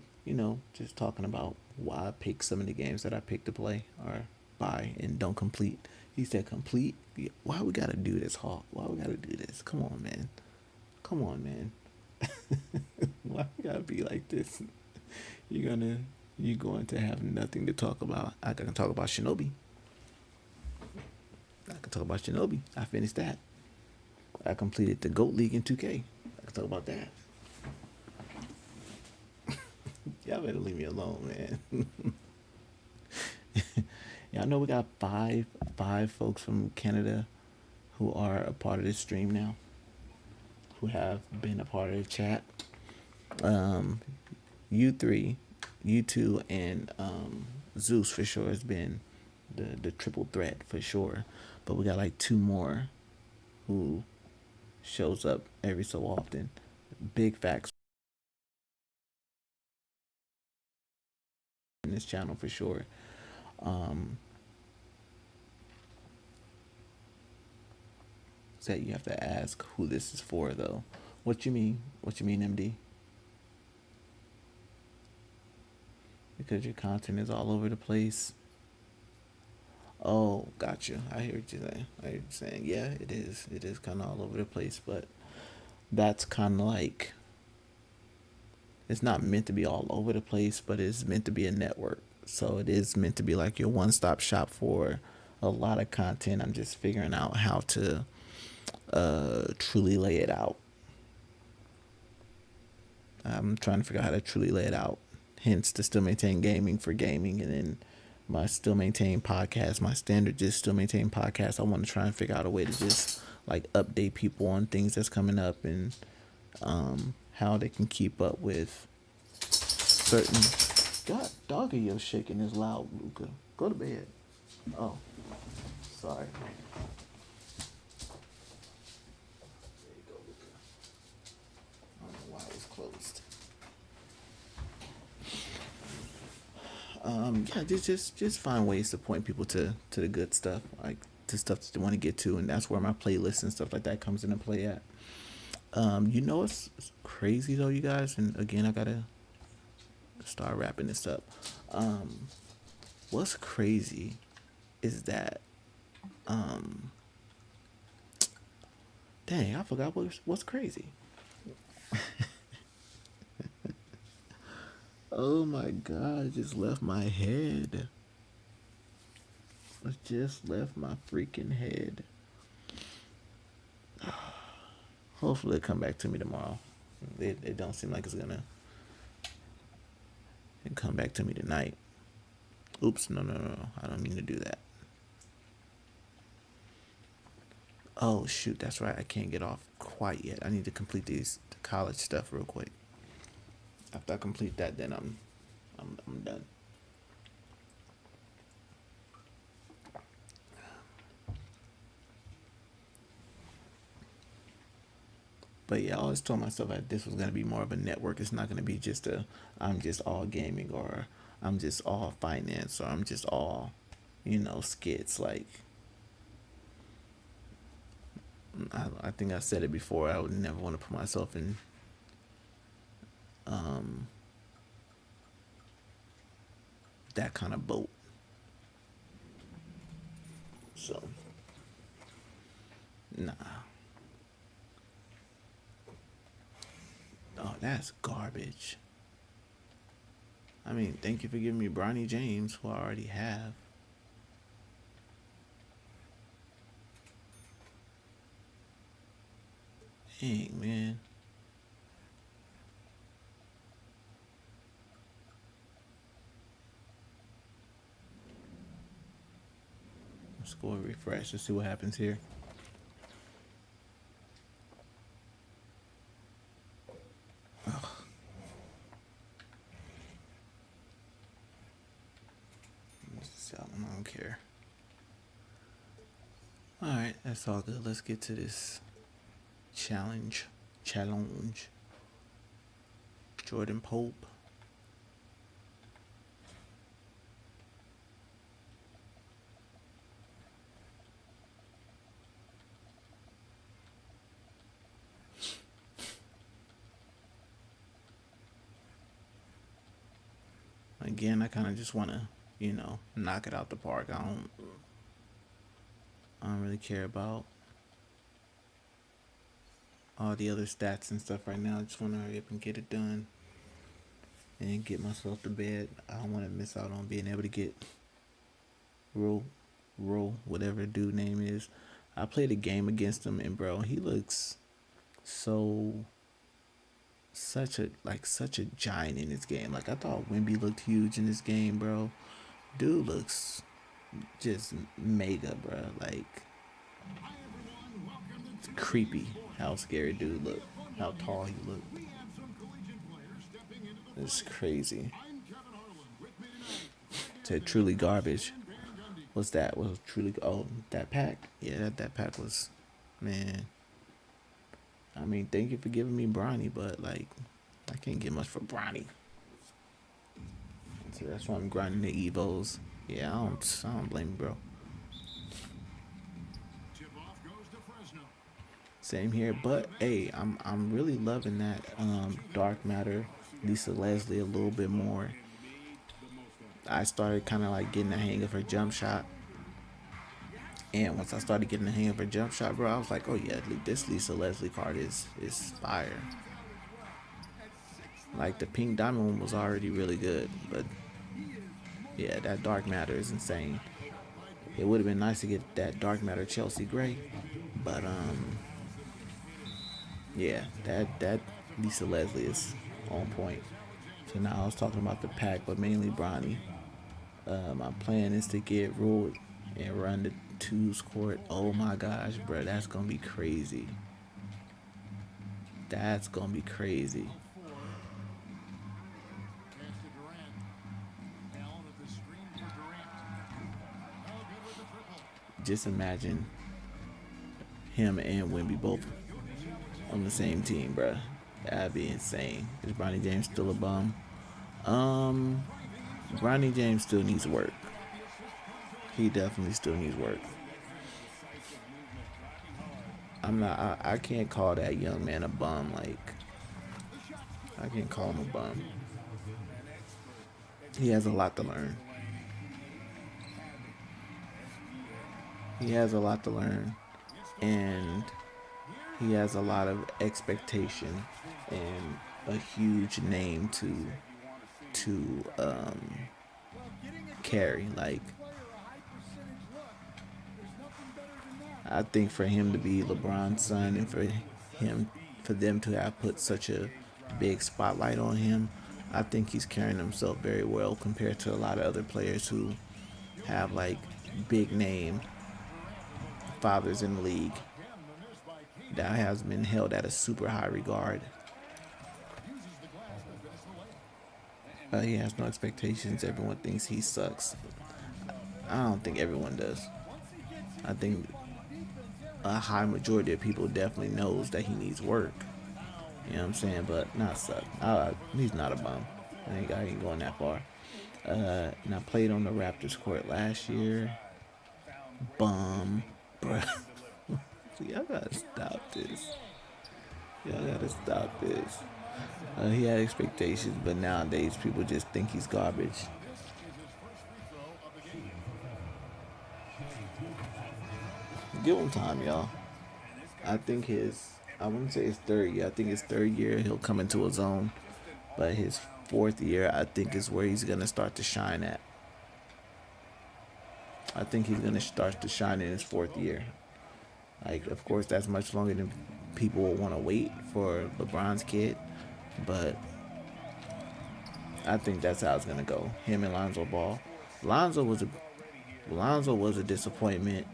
just talking about why I pick some of the games that I pick to play or buy and don't complete. He said complete. Why we gotta do this, Hawk? Why we gotta do this? Come on, man. Come on, man. Why we gotta be like this? You're going to have nothing to talk about. I can talk about Shinobi. I finished that. I completed the GOAT League in 2K. I can talk about that. Y'all better leave me alone, man. Y'all know we got five folks from Canada who are a part of this stream now, who have been a part of the chat. You three, you two, and Zeus for sure has been the triple threat for sure. But we got like two more who shows up every so often. Big facts in this channel for sure. That you have to ask who this is for though. What you mean? What you mean, MD? Because your content is all over the place. Oh, got you. I hear what you're saying. I hear what you're saying. Yeah, it is. It is kind of all over the place, but that's kind of like, it's not meant to be all over the place, but it's meant to be a network. So it is meant to be like your one-stop shop for a lot of content. I'm just figuring out how to truly lay it out. I'm trying to figure out how to truly lay it out. Hence, to still maintain gaming for gaming, and then my still maintain podcast. My standard just still maintain podcast. I want to try and figure out a way to just like update people on things that's coming up, and how they can keep up with certain. God, doggy, your shaking is loud, Luca. Go to bed. Oh, sorry. There you go, Luca. I don't know why it was closed. Yeah, just find ways to point people to the good stuff, like to stuff that they want to get to, and that's where my playlist and stuff like that comes into play at. You know it's crazy though, you guys, and again I gotta start wrapping this up. What's crazy is that dang, I forgot what's crazy. Oh my god, it just left my head. It just left my freaking head. Hopefully it'll come back to me tomorrow. It don't seem like it's gonna come back to me tonight. Oops, no. I don't mean to do that. Oh shoot, that's right. I can't get off quite yet. I need to complete the college stuff real quick. After I complete that, then I'm done. But yeah, I always told myself that this was gonna be more of a network. It's not gonna be just I'm just all gaming, or I'm just all finance, or I'm just all, skits. Like I think I said it before. I would never want to put myself in that kind of boat. So nah. Oh, that's garbage. I mean, thank you for giving me Bronny James, who I already have. Dang, man. Let's go and refresh and see what happens here. I don't care. Alright, that's all good. Let's get to this challenge. Jordan Pope. Again, I kind of just want to, knock it out the park. I don't really care about all the other stats and stuff right now. I just want to hurry up and get it done and get myself to bed. I don't want to miss out on being able to get Ro, whatever dude name is. I played a game against him, and bro, he looks so such a giant in this game. Like I thought Wimby looked huge in this game, bro. Dude looks just mega, bro. Like it's creepy how scary dude look, how tall he look. It's crazy. Said truly garbage. What's that? Was truly that pack? Yeah, that pack was, man. I mean, thank you for giving me Bronny, but like, I can't get much for Bronny. So that's why I'm grinding the Evos. Yeah, I don't blame you, bro. Same here, but hey, I'm really loving that Dark Matter, Lisa Leslie a little bit more. I started kind of like getting the hang of her jump shot. And once I started getting the hang of her jump shot, bro, I was like, oh yeah, this Lisa Leslie card is fire. Like the pink diamond one was already really good, but yeah, that Dark Matter is insane. It would have been nice to get that Dark Matter Chelsea Gray, but yeah, that Lisa Leslie is on point. So now I was talking about the pack, but mainly Bronny. My plan is to get ruled and run the twos court. Oh my gosh, bro, that's gonna be crazy. That's gonna be crazy. Just imagine him and Wimby both on the same team, bro. That'd be insane. Is Bronny James still a bum? Bronny James still needs work. He definitely still needs work. I can't call that young man a bum. Like, I can't call him a bum. He has a lot to learn. He has a lot to learn. And he has a lot of expectation and a huge name to carry. Like, I think for him to be LeBron's son and for them to have put such a big spotlight on him, I think he's carrying himself very well compared to a lot of other players who have like big name fathers in the league that has been held at a super high regard. He has no expectations. Everyone thinks he sucks. I don't think everyone does. I think a high majority of people definitely knows that he needs work. You know what I'm saying? But not suck. He's not a bum. I ain't going that far. And I played on the Raptors court last year. Bum. Bruh. Y'all gotta stop this. Y'all gotta stop this. He had expectations, but nowadays people just think he's garbage. Give him time, y'all. I wouldn't say his third year. I think his third year he'll come into his own. But his fourth year, I think, is where he's going to start to shine at. I think he's going to start to shine in his fourth year. Like, of course, that's much longer than people will want to wait for LeBron's kid. But I think that's how it's going to go. Him and Lonzo Ball. Lonzo was a disappointment.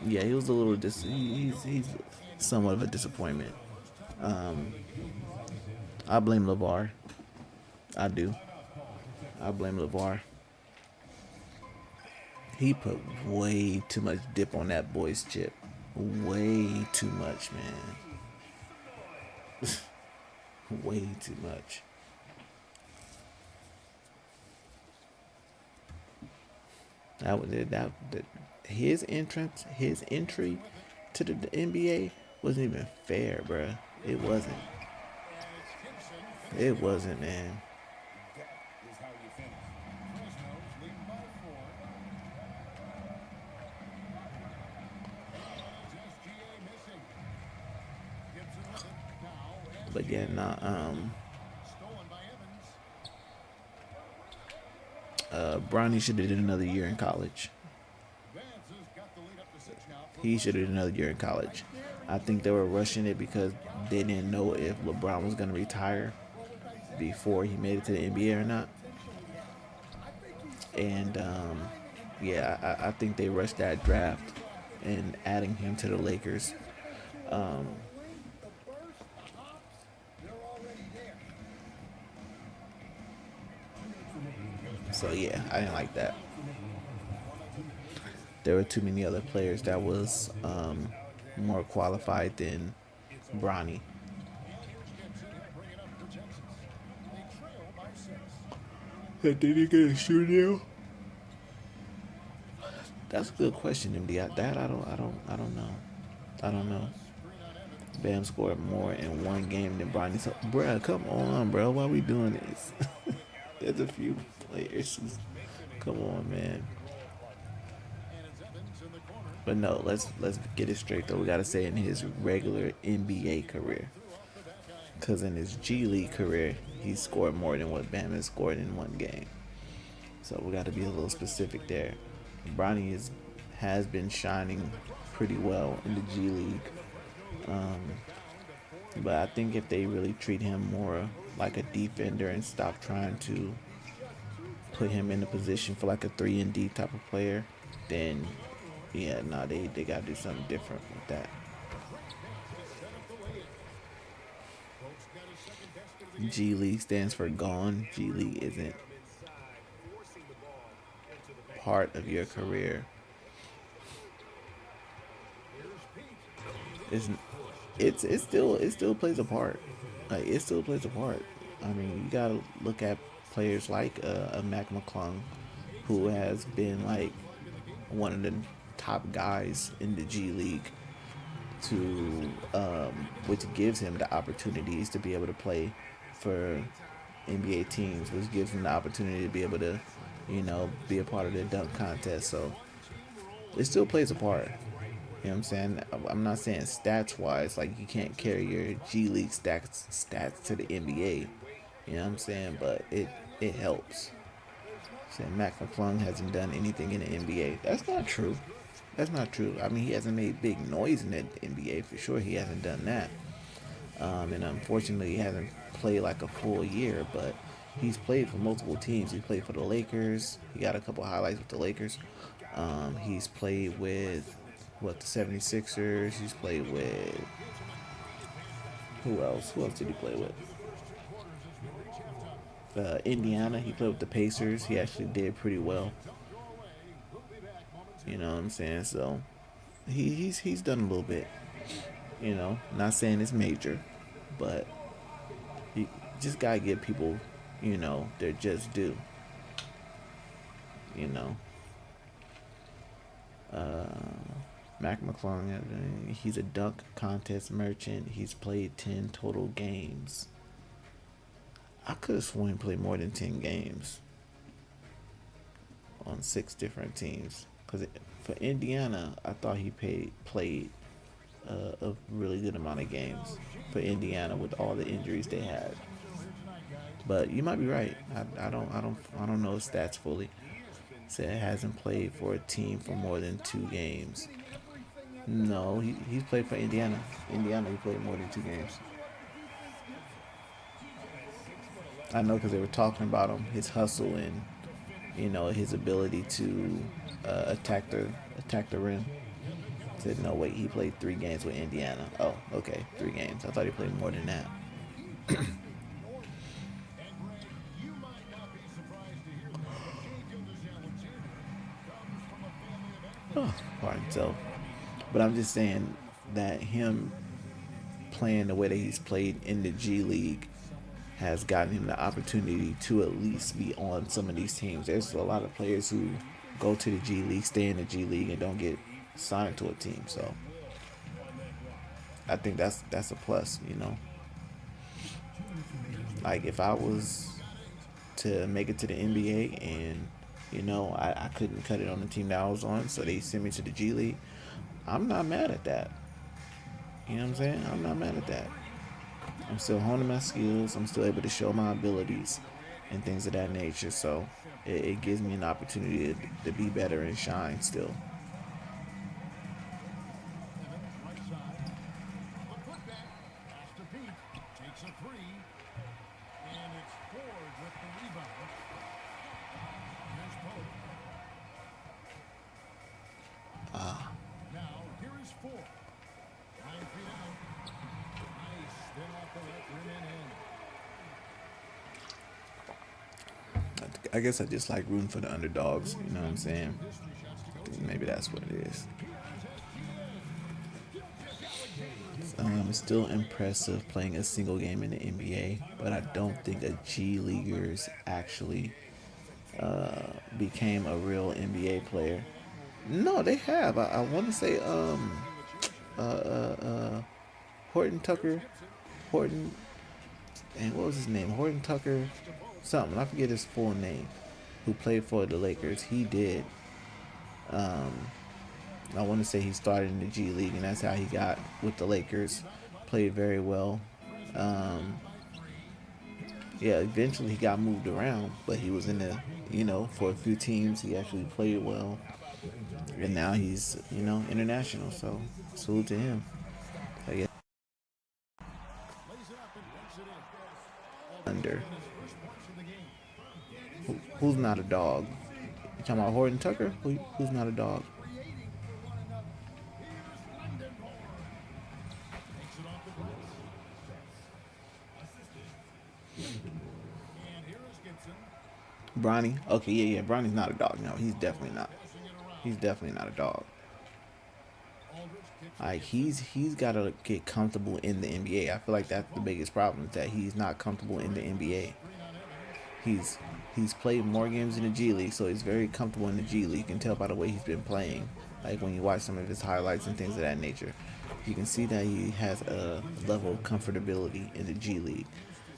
Yeah, he was a little he's somewhat of a disappointment. I blame LeVar. I do. I blame LeVar. He put way too much dip on that boy's chip. Way too much, man. Way too much. His entry to the NBA wasn't even fair, bruh. It wasn't. It wasn't, man. But yeah, Bronny should have did another year in college. He should have done another year in college. I think they were rushing it because they didn't know if LeBron was going to retire before he made it to the NBA or not. And yeah, I think they rushed that draft and adding him to the Lakers. Um, so yeah, I didn't like that. There were too many other players that was more qualified than Bronny. Did he get a shoe deal? That's a good question, MD. I don't know. I don't know. Bam scored more in one game than Bronny. So, bruh, come on, bro. Why we doing this? There's a few players. Come on, man. But no, let's get it straight though. We gotta say in his regular NBA career, because in his G League career, he scored more than what Bam has scored in one game. So we got to be a little specific there. Bronny has been shining pretty well in the G League, but I think if they really treat him more like a defender and stop trying to put him in a position for like a 3-and-D type of player, then yeah, no, they got to do something different with that. G League stands for gone. G League isn't part of your career. It still plays a part. Like, it still plays a part. I mean, you gotta look at players like a Mac McClung, who has been like one of the top guys in the G League, to which gives him the opportunities to be able to play for NBA teams, which gives him the opportunity to be able to, be a part of the dunk contest. So it still plays a part. You know what I'm saying? I'm not saying stats wise, like you can't carry your G League stats to the NBA. You know what I'm saying? But it helps. Saying Mac McClung hasn't done anything in the NBA. That's not true. That's not true. I mean, he hasn't made big noise in the NBA for sure. He hasn't done that. And unfortunately, he hasn't played like a full year, but he's played for multiple teams. He played for the Lakers. He got a couple highlights with the Lakers. He's played with, the 76ers. He's played with, who else? Who else did he play with? Indiana. He played with the Pacers. He actually did pretty well. You know what I'm saying? So he's done a little bit. Not saying it's major, but you just gotta give people, their just due. Mac McClung, he's a dunk contest merchant. He's played 10 total games. I could have sworn he played more than 10 games on 6 different teams. Because for Indiana, I thought he played a really good amount of games for Indiana with all the injuries they had. But you might be right. I don't know his stats fully. Said hasn't played for a team for more than 2 games. No, he's played for Indiana. Indiana, he played more than 2 games. I know because they were talking about him, his hustle and his ability to attack the rim. Said no, wait, he played 3 games with Indiana. Oh, okay, 3 games. I thought he played more than that. Oh, pardon. So, but I'm just saying that him playing the way that he's played in the G League has gotten him the opportunity to at least be on some of these teams. There's a lot of players who go to the G League, stay in the G League, and don't get signed to a team. So I think that's a plus, Like if I was to make it to the NBA and I couldn't cut it on the team that I was on, so they sent me to the G League, I'm not mad at that. You know what I'm saying? I'm not mad at that. I'm still honing my skills. I'm still able to show my abilities and things of that nature. So it gives me an opportunity to be better and shine still. I guess I just like rooting for the underdogs. You know what I'm saying? I think maybe that's what it is. It's still impressive playing a single game in the NBA, but I don't think a G Leaguers actually became a real NBA player. No, they have. I want to say uh, uh, uh, Horton Tucker, Horton, and what was his name? Horton Tucker, something. I forget his full name. Who played for the Lakers? He did. I want to say he started in the G League, and that's how he got with the Lakers. Played very well. Um, yeah, eventually he got moved around, but he was in the, for a few teams. He actually played well, and now he's, international. So salute to him. I guess under. Who's not a dog? You talking about Horton Tucker? Who's not a dog? Bronny? Okay, yeah. Bronny's not a dog. No, he's definitely not. He's definitely not a dog. Like he's got to get comfortable in the NBA. I feel like that's the biggest problem, is that he's not comfortable in the NBA. He's played more games in the G League, so he's very comfortable in the G League. You can tell by the way he's been playing. Like when you watch some of his highlights and things of that nature, you can see that he has a level of comfortability in the G League.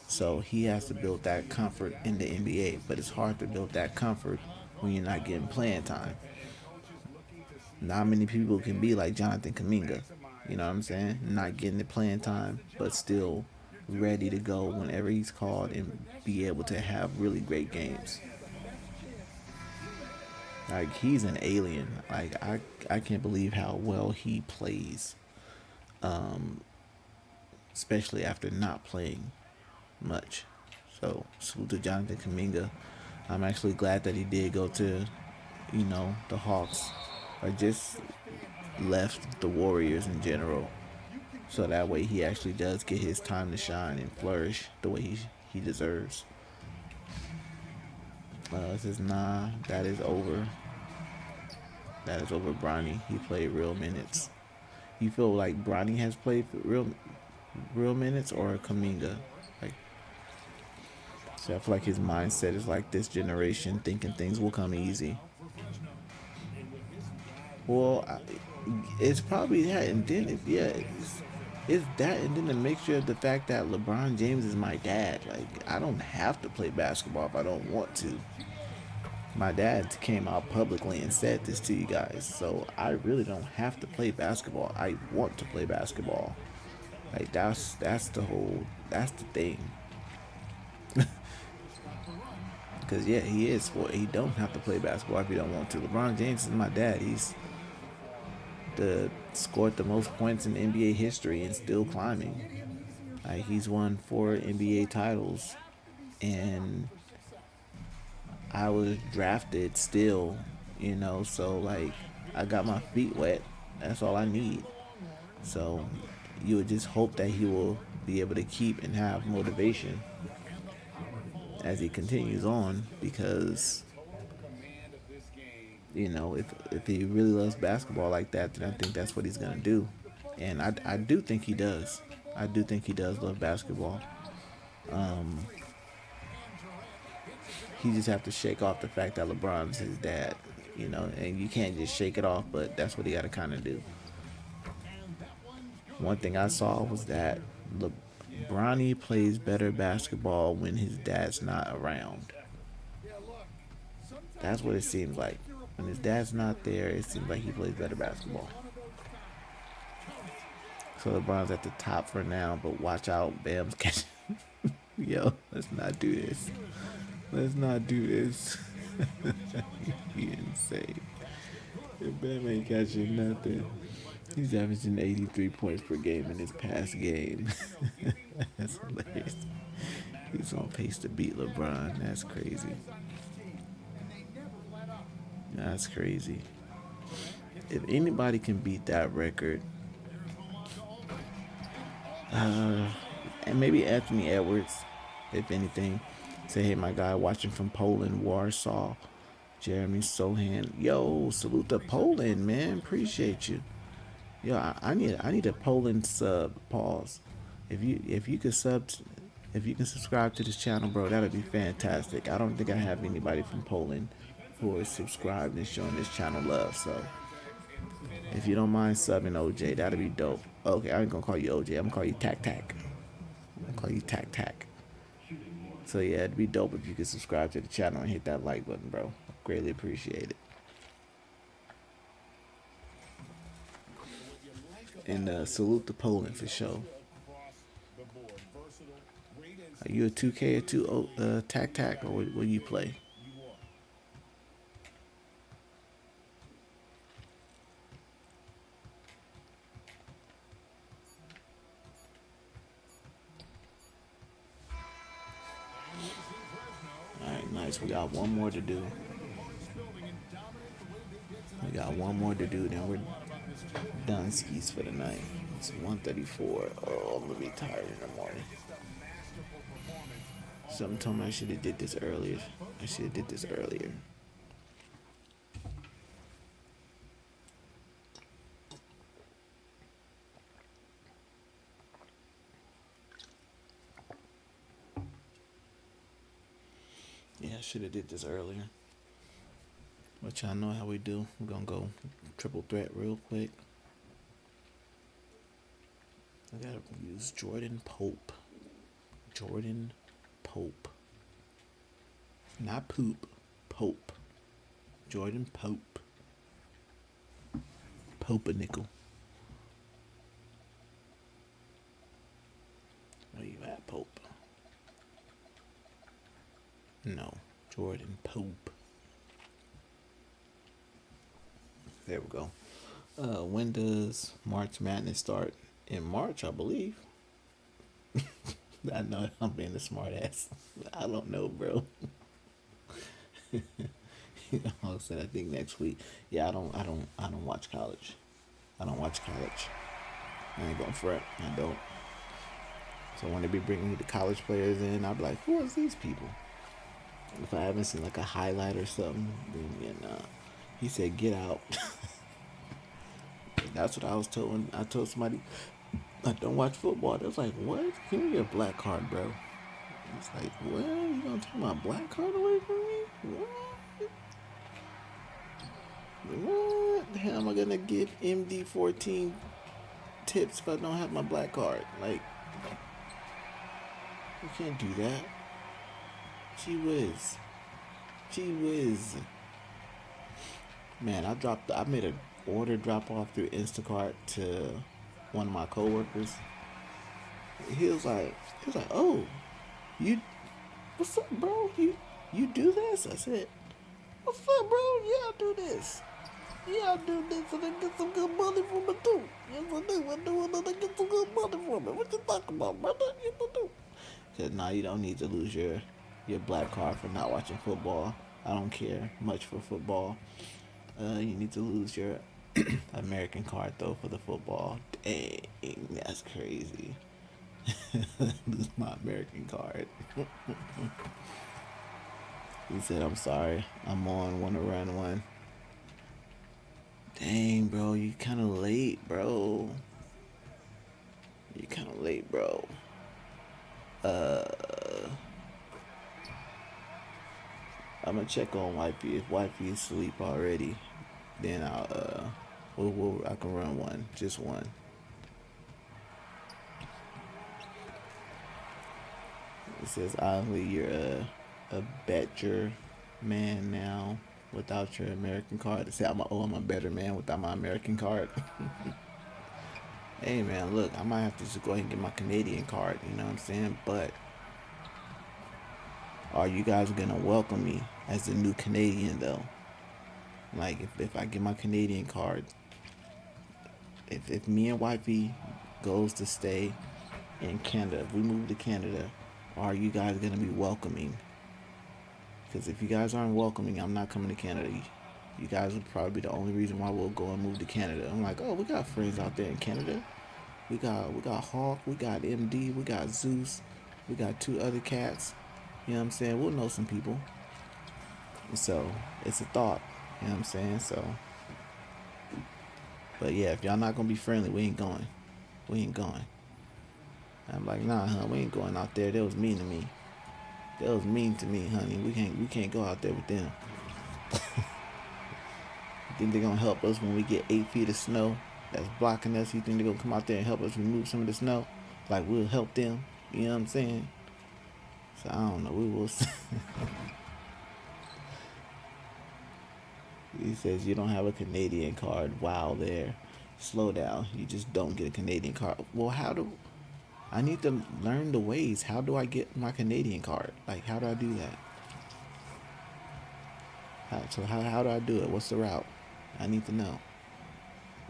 So he has to build that comfort in the NBA, but it's hard to build that comfort when you're not getting playing time. Not many people can be like Jonathan Kuminga, you know what I'm saying? Not getting the playing time, but still ready to go whenever he's called and be able to have really great games. Like he's an alien. Like I can't believe how well he plays, especially after not playing much. So salute to Jonathan Kuminga. I'm actually glad that he did go to, the Hawks, or just left the Warriors in general. So that way he actually does get his time to shine and flourish the way he deserves. It says, nah, that is over. That is over Bronny. He played real minutes. You feel like Bronny has played real minutes, or Kuminga? Like, so I feel like his mindset is like this generation, thinking things will come easy. Well, it's probably that, and then it's that, and then the mixture of the fact that LeBron James is my dad. Like I don't have to play basketball if I don't want to. My dad came out publicly and said this to you guys, so I really don't have to play basketball. I want to play basketball. Like that's the thing. Because he is. Well, he don't have to play basketball if he don't want to. LeBron James is my dad. He's scored the most points in NBA history and still climbing. Like he's won 4 NBA titles, and I was drafted still, so like I got my feet wet. That's all I need. So you would just hope that he will be able to keep and have motivation as he continues on, because if he really loves basketball like that, then I think that's what he's gonna do. And I do think he does. I do think he does love basketball. He just have to shake off the fact that LeBron's his dad, and you can't just shake it off, but that's what he got to kind of do. One thing I saw was that Bronny plays better basketball when his dad's not around. That's what it seems like. When his dad's not there, it seems like he plays better basketball. So LeBron's at the top for now, but watch out, Bam's catching. Yo, let's not do this. Let's not do this. You insane. If Bam ain't catching nothing, he's averaging 83 points per game in his past game. That's hilarious. He's on pace to beat LeBron. That's crazy. That's crazy. If anybody can beat that record, and maybe Anthony Edwards, if anything. Say hey, my guy watching from Poland, Warsaw. Jeremy Sohan. Yo, salute to Poland, man. Appreciate you. Yo, I need a Poland sub. Pause. If you could if you can subscribe to this channel, bro, that'd be fantastic. I don't think I have anybody from Poland who is subscribed and showing this channel love. So if you don't mind subbing OJ, that'd be dope. Okay, I ain't gonna call you OJ. I'm gonna call you Tac Tac. I'm gonna call you Tac Tac. So yeah, it'd be dope if you could subscribe to the channel and hit that like button, bro. Greatly appreciate it. And salute to Poland for sure. Are you a 2K or 2 Tac Tac, or what you play? Alright, nice. We got one more to do. We got one more to do, then we're done skis for the night. It's 1:34. Oh, I'm gonna be tired in the morning. Something told me I should have did this earlier. I should have did this earlier. Yeah, I should have did this earlier. But y'all know how we do. We're gonna go triple threat real quick. I gotta use Jordan Pope. Jordan Pope. Not poop. Pope. Jordan Pope. Pope a nickel. Where you at, Pope? No. Jordan Pope. There we go. When does March Madness start? In March, I believe. I know I'm being a smart ass. I don't know, bro. I said I think next week. Yeah, I don't watch college. I don't watch college. I ain't gonna fret. I don't. So when they be bringing the college players in, I'll be like, who is these people? If I haven't seen like a highlight or something, then yeah, nah. He said, get out. That's what I was told when I told somebody I don't watch football. They was like, what? Give me your black card, bro. It's like, what? You gonna take my black card away from me? What the hell am I gonna give MD14 tips if I don't have my black card? Like, you can't do that. Gee whiz. Gee whiz. Man, I made an order drop off through Instacart to one of my coworkers. He was like, oh, what's up, bro? You do this? I said, what's up, bro? Yeah, I do this. Yeah, I do this and I get some good money from it too. Yes, I do. I do it and I get some good money from it. What you talking about, brother? Yes, I do. He said, nah, you don't need to lose your black card for not watching football. I don't care much for football. You need to lose your American card though for the football. Dang, that's crazy. Lose my American card. He said, I'm sorry. I'm on. Want to run one. Dang, bro. You kind of late, bro. You kind of late, bro. I'm gonna check on wifey. If wifey is asleep already, then I'll I can run one, just one. It says obviously you're a better man now without your American card. It said I'm a better man without my American card. Hey man, look, I might have to just go ahead and get my Canadian card. You know what I'm saying? But are you guys gonna welcome me as the new Canadian though? Like if I get my Canadian card, if me and wifey goes to stay in Canada, if we move to Canada, are you guys gonna be welcoming? Because if you guys aren't welcoming, I'm not coming to Canada. You guys would probably be the only reason why we'll go and move to Canada. I'm like, oh, we got friends out there in Canada. We got Hawk, we got MD, we got Zeus, we got 2 other cats. You know what I'm saying? We'll know some people. So it's a thought. You know what I'm saying? So, but yeah, if y'all not gonna be friendly, we ain't going. We ain't going. I'm like, nah, huh? We ain't going out there. That was mean to me. That was mean to me, honey. We can't go out there with them. You think they're gonna help us when we get 8 feet of snow that's blocking us? You think they're gonna come out there and help us remove some of the snow? Like we'll help them. You know what I'm saying? So I don't know. We will see. He says you don't have a Canadian card. Wow, there. Slow down. You just don't get a Canadian card. Well, how do I need to learn the ways? How do I get my Canadian card? Like, how do I do that? How do I do it? What's the route? I need to know.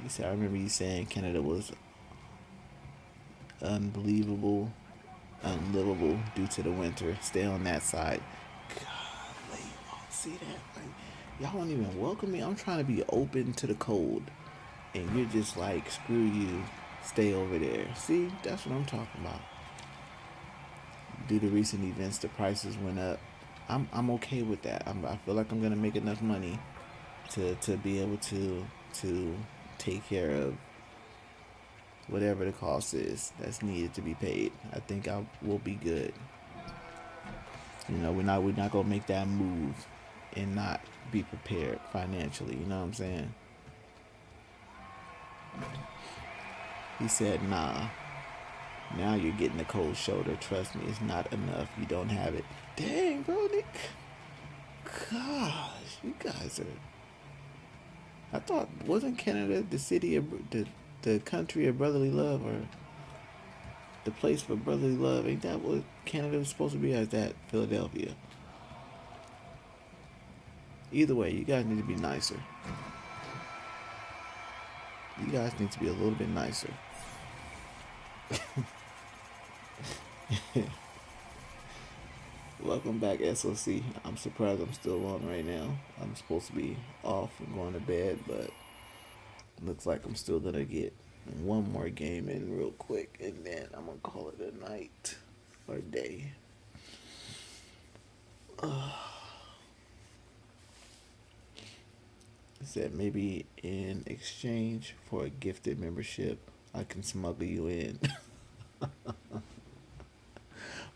He said, I remember you saying Canada was unbelievable, unlivable due to the winter. Stay on that side. God, y'all see that? Like, y'all don't even welcome me. I'm trying to be open to the cold, and you're just like, screw you. Stay over there. See, that's what I'm talking about. Due to recent events, the prices went up. I'm okay with that. I feel like I'm gonna make enough money to be able to take care of whatever the cost is that's needed to be paid. I think I will be good. You know, we're not gonna make that move and not be prepared financially. You know what I'm saying? He said, nah. Now you're getting a cold shoulder. Trust me, it's not enough. You don't have it. Dang, bro, Nick. Gosh, you guys are. I thought wasn't Canada the city of the country of brotherly love, or the place for brotherly love? Ain't that what Canada was supposed to be? Or is that Philadelphia? Either way, you guys need to be nicer. You guys need to be a little bit nicer. Welcome back, SOC. I'm surprised I'm still on right now. I'm supposed to be off and going to bed, but looks like I'm still gonna get one more game in real quick, and then I'm gonna call it a night or day. He said maybe in exchange for a gifted membership, I can smuggle you in.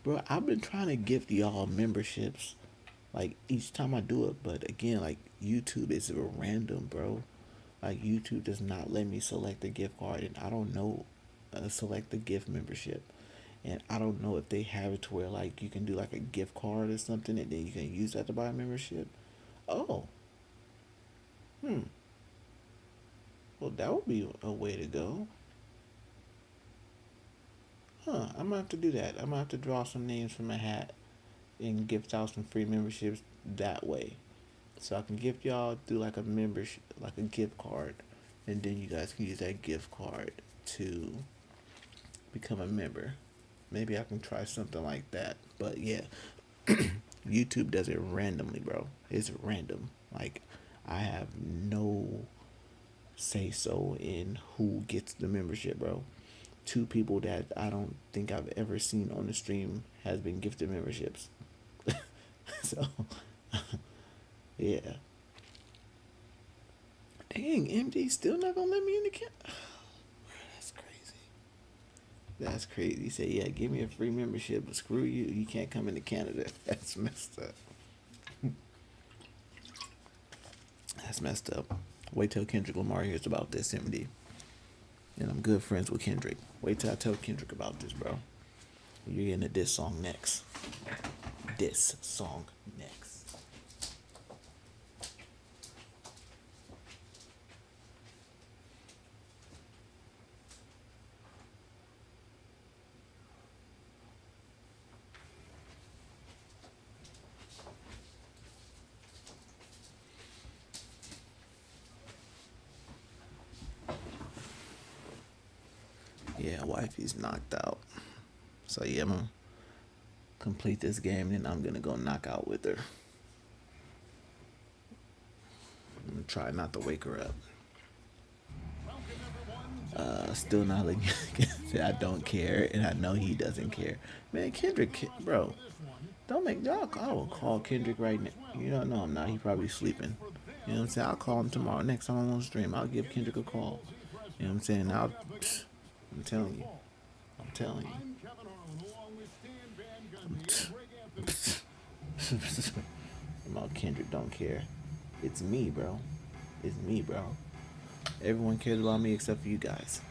Bro, I've been trying to gift y'all memberships like each time I do it, but again, like YouTube is random, bro. Like YouTube does not let me select a gift card, and I don't know select the gift membership, and I don't know if they have it to where like you can do like a gift card or something, and then you can use that to buy a membership. Oh, well that would be a way to go. Huh? I'm gonna have to do that. I'm gonna have to draw some names from a hat and gift out some free memberships that way. So I can gift y'all through like a membership, like a gift card, and then you guys can use that gift card to become a member. Maybe I can try something like that. But yeah, YouTube does it randomly, bro. It's random. Like I have no say so in who gets the membership, bro. Two people that I don't think I've ever seen on the stream has been gifted memberships. So yeah. Dang, MD still not gonna let me in the camp. That's crazy. That's crazy. He said, yeah, give me a free membership, but screw you. You can't come into Canada. That's messed up. That's messed up. Wait till Kendrick Lamar hears about this, MD. And I'm good friends with Kendrick. Wait till I tell Kendrick about this, bro. You're getting a diss song next. Diss song next. Yeah, wifey's knocked out. So yeah, I'm gonna complete this game, and then I'm gonna go knock out with her. I'm gonna try not to wake her up. Still not like I don't care, and I know he doesn't care. Man, Kendrick, bro. Don't make y'all. I will call Kendrick right now. You don't know I'm not. He probably sleeping. You know what I'm saying? I'll call him tomorrow. Next time I'm on stream, I'll give Kendrick a call. You know what I'm saying? I'm telling you. I'm telling you. About Kendrick don't care. It's me, bro. It's me, bro. Everyone cares about me except for you guys.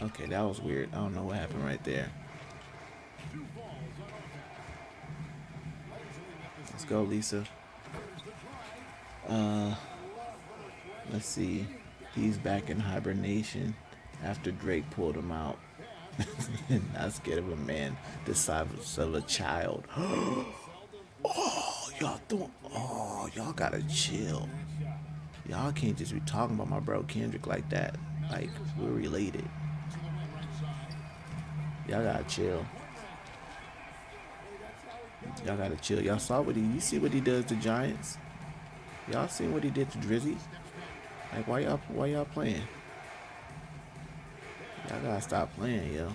Okay, that was weird. I don't know what happened right there. Let's go, Lisa. Let's see. He's back in hibernation after Drake pulled him out. Not scared of a man the size of a child. Oh, y'all don't. Oh, y'all gotta chill. Y'all can't just be talking about my bro Kendrick like that. Like, we're related. Y'all gotta chill. Y'all gotta chill. Y'all saw what you see what he does to Giants? Y'all seen what he did to Drizzy? Like, why y'all playing? Y'all gotta stop playing, yo.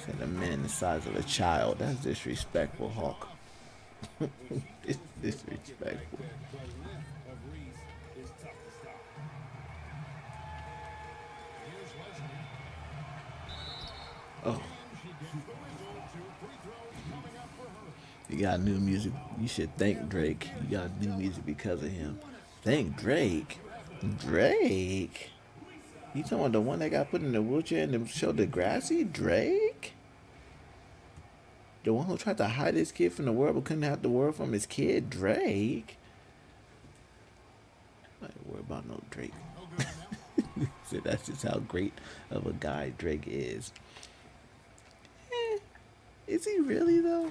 Said a man the size of a child. That's disrespectful, Hawk. It's disrespectful. Oh. You got new music. You should thank Drake. You got new music because of him. Thank Drake. Drake? You talking about the one that got put in the wheelchair and showed Degrassi? Drake? The one who tried to hide his kid from the world but couldn't hide the world from his kid? Drake? I don't worry about no Drake. So that's just how great of a guy Drake is. Is he really though?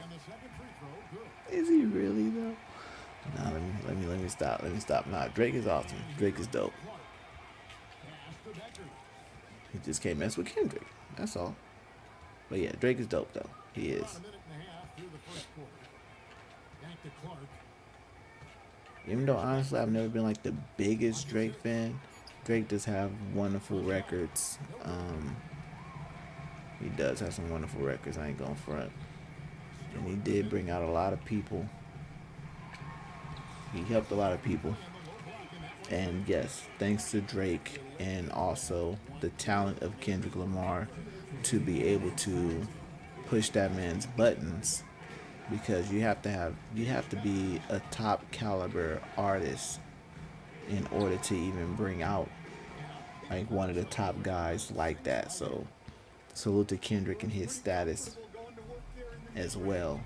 Is he really though? Nah, let me stop. Let me stop. Nah, Drake is awesome. Drake is dope. He just can't mess with Kendrick. That's all. But yeah, Drake is dope though. He is. Even though honestly I've never been like the biggest Drake fan, Drake does have wonderful records. He does have some wonderful records, I ain't gonna front. And he did bring out a lot of people. He helped a lot of people. And yes, thanks to Drake and also the talent of Kendrick Lamar to be able to push that man's buttons, because you have to be a top caliber artist in order to even bring out like one of the top guys like that. So salute to Kendrick and his status as well.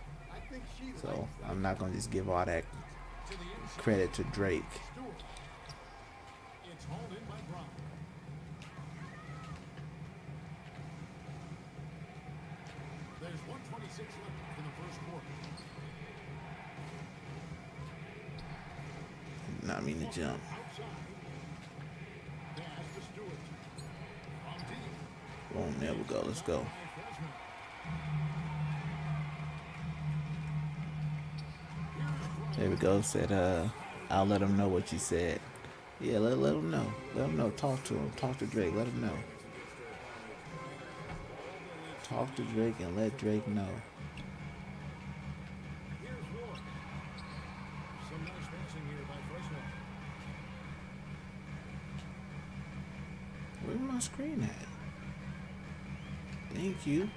So I'm not gonna just give all that credit to Drake. Not mean to jump. Boom, there we go. Let's go. There we go. Said, I'll let him know what you said. Yeah, let him know. Let him know. Talk to him. Talk to Drake. Let him know. Talk to Drake and let Drake know. Where's my screen at? Thank you.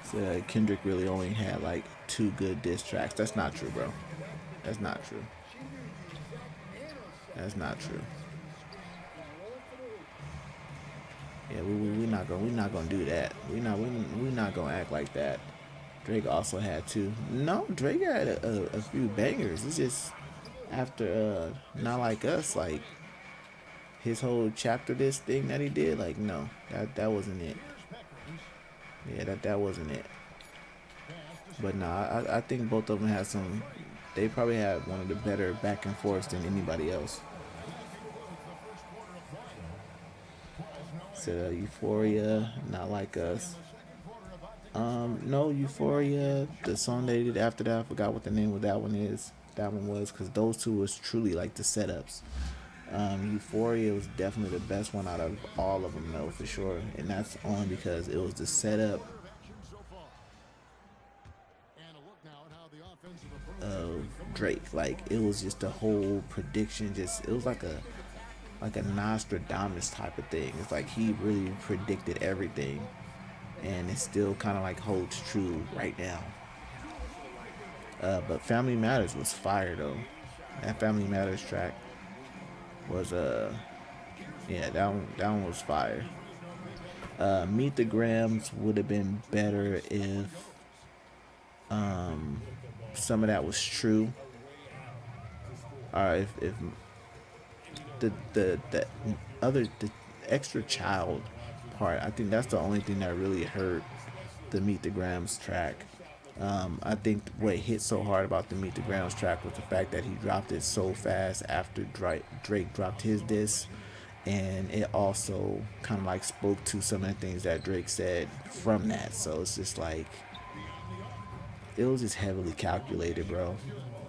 So Kendrick really only had like 2 good diss tracks. That's not true, bro. That's not true. That's not true. Yeah, we're not gonna do that. We're not gonna act like that. Drake also had 2. No, Drake had a few bangers. It's just after Not Like Us, like his whole chapter this thing that he did, like no, that wasn't it. Yeah, that wasn't it. But nah, I think both of them had some. They probably had one of the better back and forths than anybody else. So Euphoria, Not Like Us. No, Euphoria. The song they did after that, I forgot what the name of that one is. that one was, because those two was truly like the setups. Euphoria was definitely the best one out of all of them, though, for sure. And that's only because it was the setup of Drake. Like, it was just a whole prediction. Just it was like a Nostradamus type of thing. It's like he really predicted everything, and it still kind of like holds true right now. But Family Matters was fire though. That Family Matters track was yeah, that one was fire. Meet the Grams would have been better if some of that was true. Or if the other the extra child part, I think that's the only thing that really hurt the Meet the Grams track. I think what hit so hard about the Meet the Grams track was the fact that he dropped it so fast after Drake dropped his diss, and it also kind of like spoke to some of the things that Drake said from that. So it's just like it was just heavily calculated, bro.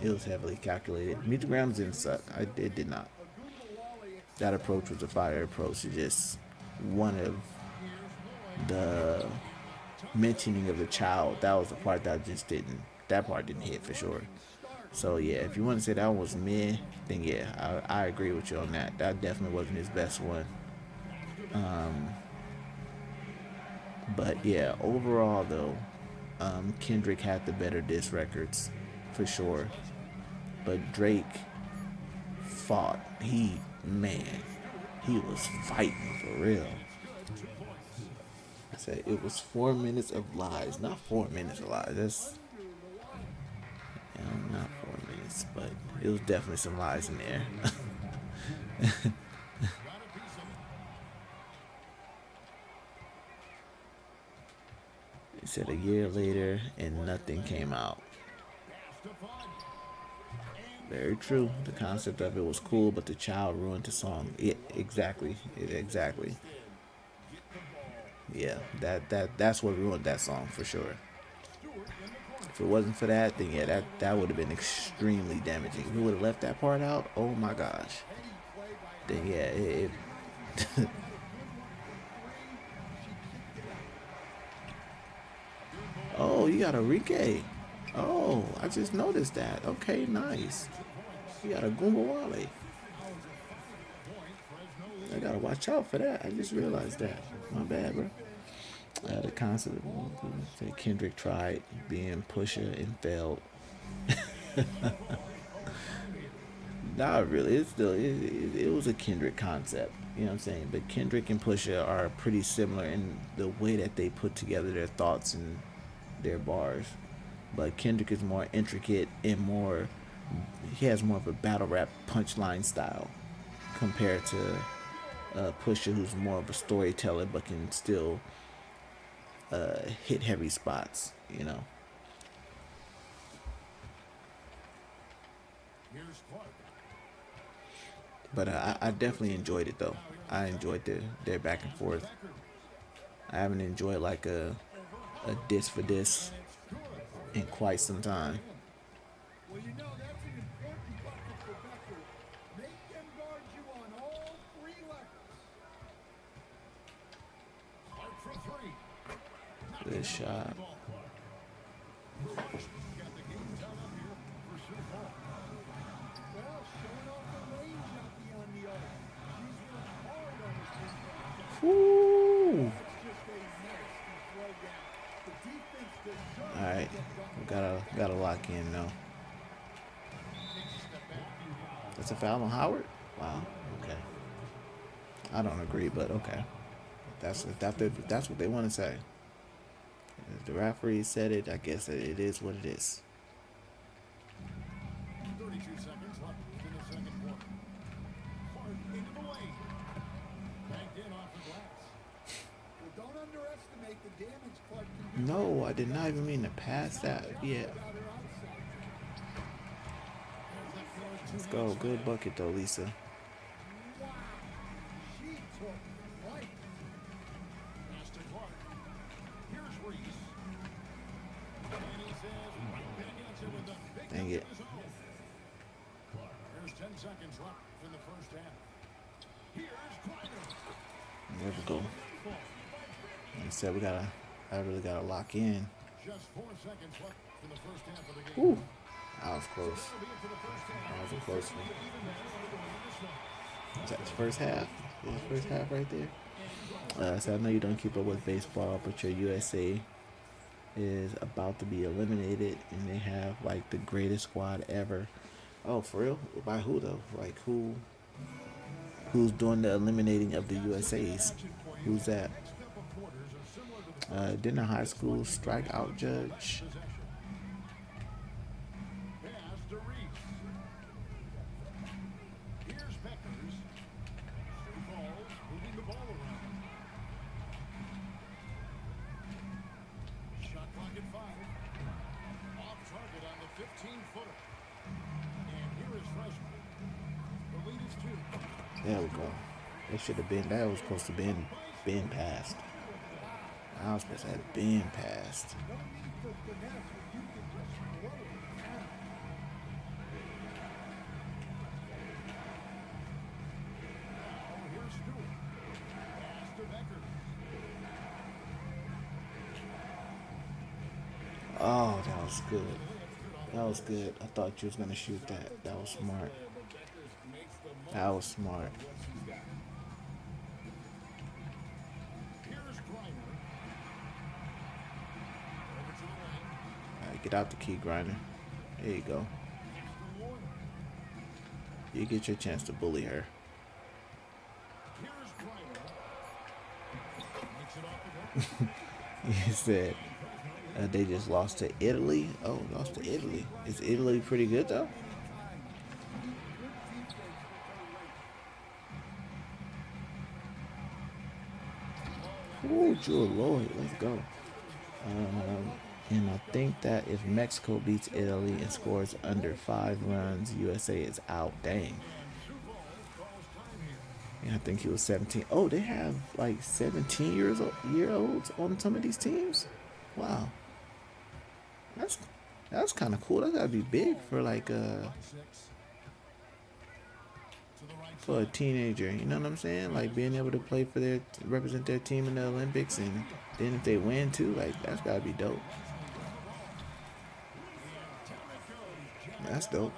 It was heavily calculated. Meet the Grams didn't suck. It did not. That approach was a fire approach. It just one of the mentioning of the child, that was the part that just didn't, that part didn't hit for sure. So yeah, if you want to say that was mid, then yeah, I agree with you on that. That definitely wasn't his best one. But yeah, overall though, Kendrick had the better diss records for sure. But Drake fought. He was fighting for real. I said it was 4 minutes of lies, not 4 minutes of lies. That's not 4 minutes, but it was definitely some lies in there. He said a year later and nothing came out. Very true. The concept of it was cool, but the child ruined the song. Exactly. Yeah, that's what ruined that song for sure. If it wasn't for that, then yeah, that would have been extremely damaging. If we would have left that part out, oh my gosh. Then yeah, it Oh, you got a Rike. Oh, I just noticed that. Okay, nice. You got a Goomba Wale. I gotta watch out for that. I just realized that. My bad, bro. The concept of Kendrick tried being Pusha and failed. Not really. It was a Kendrick concept. You know what I'm saying? But Kendrick and Pusha are pretty similar in the way that they put together their thoughts and their bars. But Kendrick is more intricate and more. He has more of a battle rap punchline style compared to Pusha, who's more of a storyteller but can still hit heavy spots. You know. But I definitely enjoyed it though. I enjoyed their back and forth. I haven't enjoyed like a diss for diss in quite some time. Well, you know, that's an important bucket for Becker. Make them guard you on all three levels. Good shot. Got the game tied up here for so far. Well, showing off the range out beyond the arc. She's worked hard on this defense. Woo! That's just a nasty throwdown. The defense deserves All right, to get we done. gotta lock in now. That's a foul on Howard. Wow. Okay. I don't agree, but okay. That's what they want to say. If the referee said it, I guess it is what it is. 32 seconds left in the second quarter. Clark into the lane. Backed in off the glass. Well, don't underestimate the damage Clark can do. No, I did not even mean to pass that. Yeah. Let's go. Good bucket though, Lisa. Wow. She took flight. Pass to Clark. Here's Reese. And he says right back at you with the big Dang it. of his own. Just 10 seconds left in the first half. Here's Kleiner. There we go. Like I said, I really gotta lock in. Just 4 seconds left in the first half of the game. Whew. That was close. That'll be it for the first half. That was a close one. Is that the first half? Yeah, the first half right there. So I know you don't keep up with baseball, but your USA is about to be eliminated, and they have like the greatest squad ever. Oh, for real? By who though? Like who's doing the eliminating of the USAs? Who's that? Didn't a high school strikeout judge? Pass to Reese. Here's Peckers. Sioux Falls moving the ball around. Shot clock at 5. Off target on the 15-footer. And here is freshman. The lead is 2. There we go. It should have been. That was supposed to been passed. I was supposed to have been passed. No need for finesse when you can just blow it down. Now here's Stewart. Pass to Becker. Oh, that was good. That was good. I thought you was gonna shoot that. That was smart. That was smart. Here's Griner. Over to the lane. All right, get out the key grinder. There you go. Pass to Warner. You get your chance to bully her. Here's Griner. Makes it off the goal. You said they just lost to Italy. Oh, lost to Italy. Is Italy pretty good though? Ooh, Jewel Lloyd, let's go. And I think that if Mexico beats Italy and scores under 5 runs, USA is out. Dang. Yeah, I think he was 17. Oh, they have like 17-year-olds on some of these teams. Wow, that's kind of cool. That gotta be big for like for a teenager. You know what I'm saying? Like being able to play for represent their team in the Olympics, and then if they win too, like that's gotta be dope. That's dope.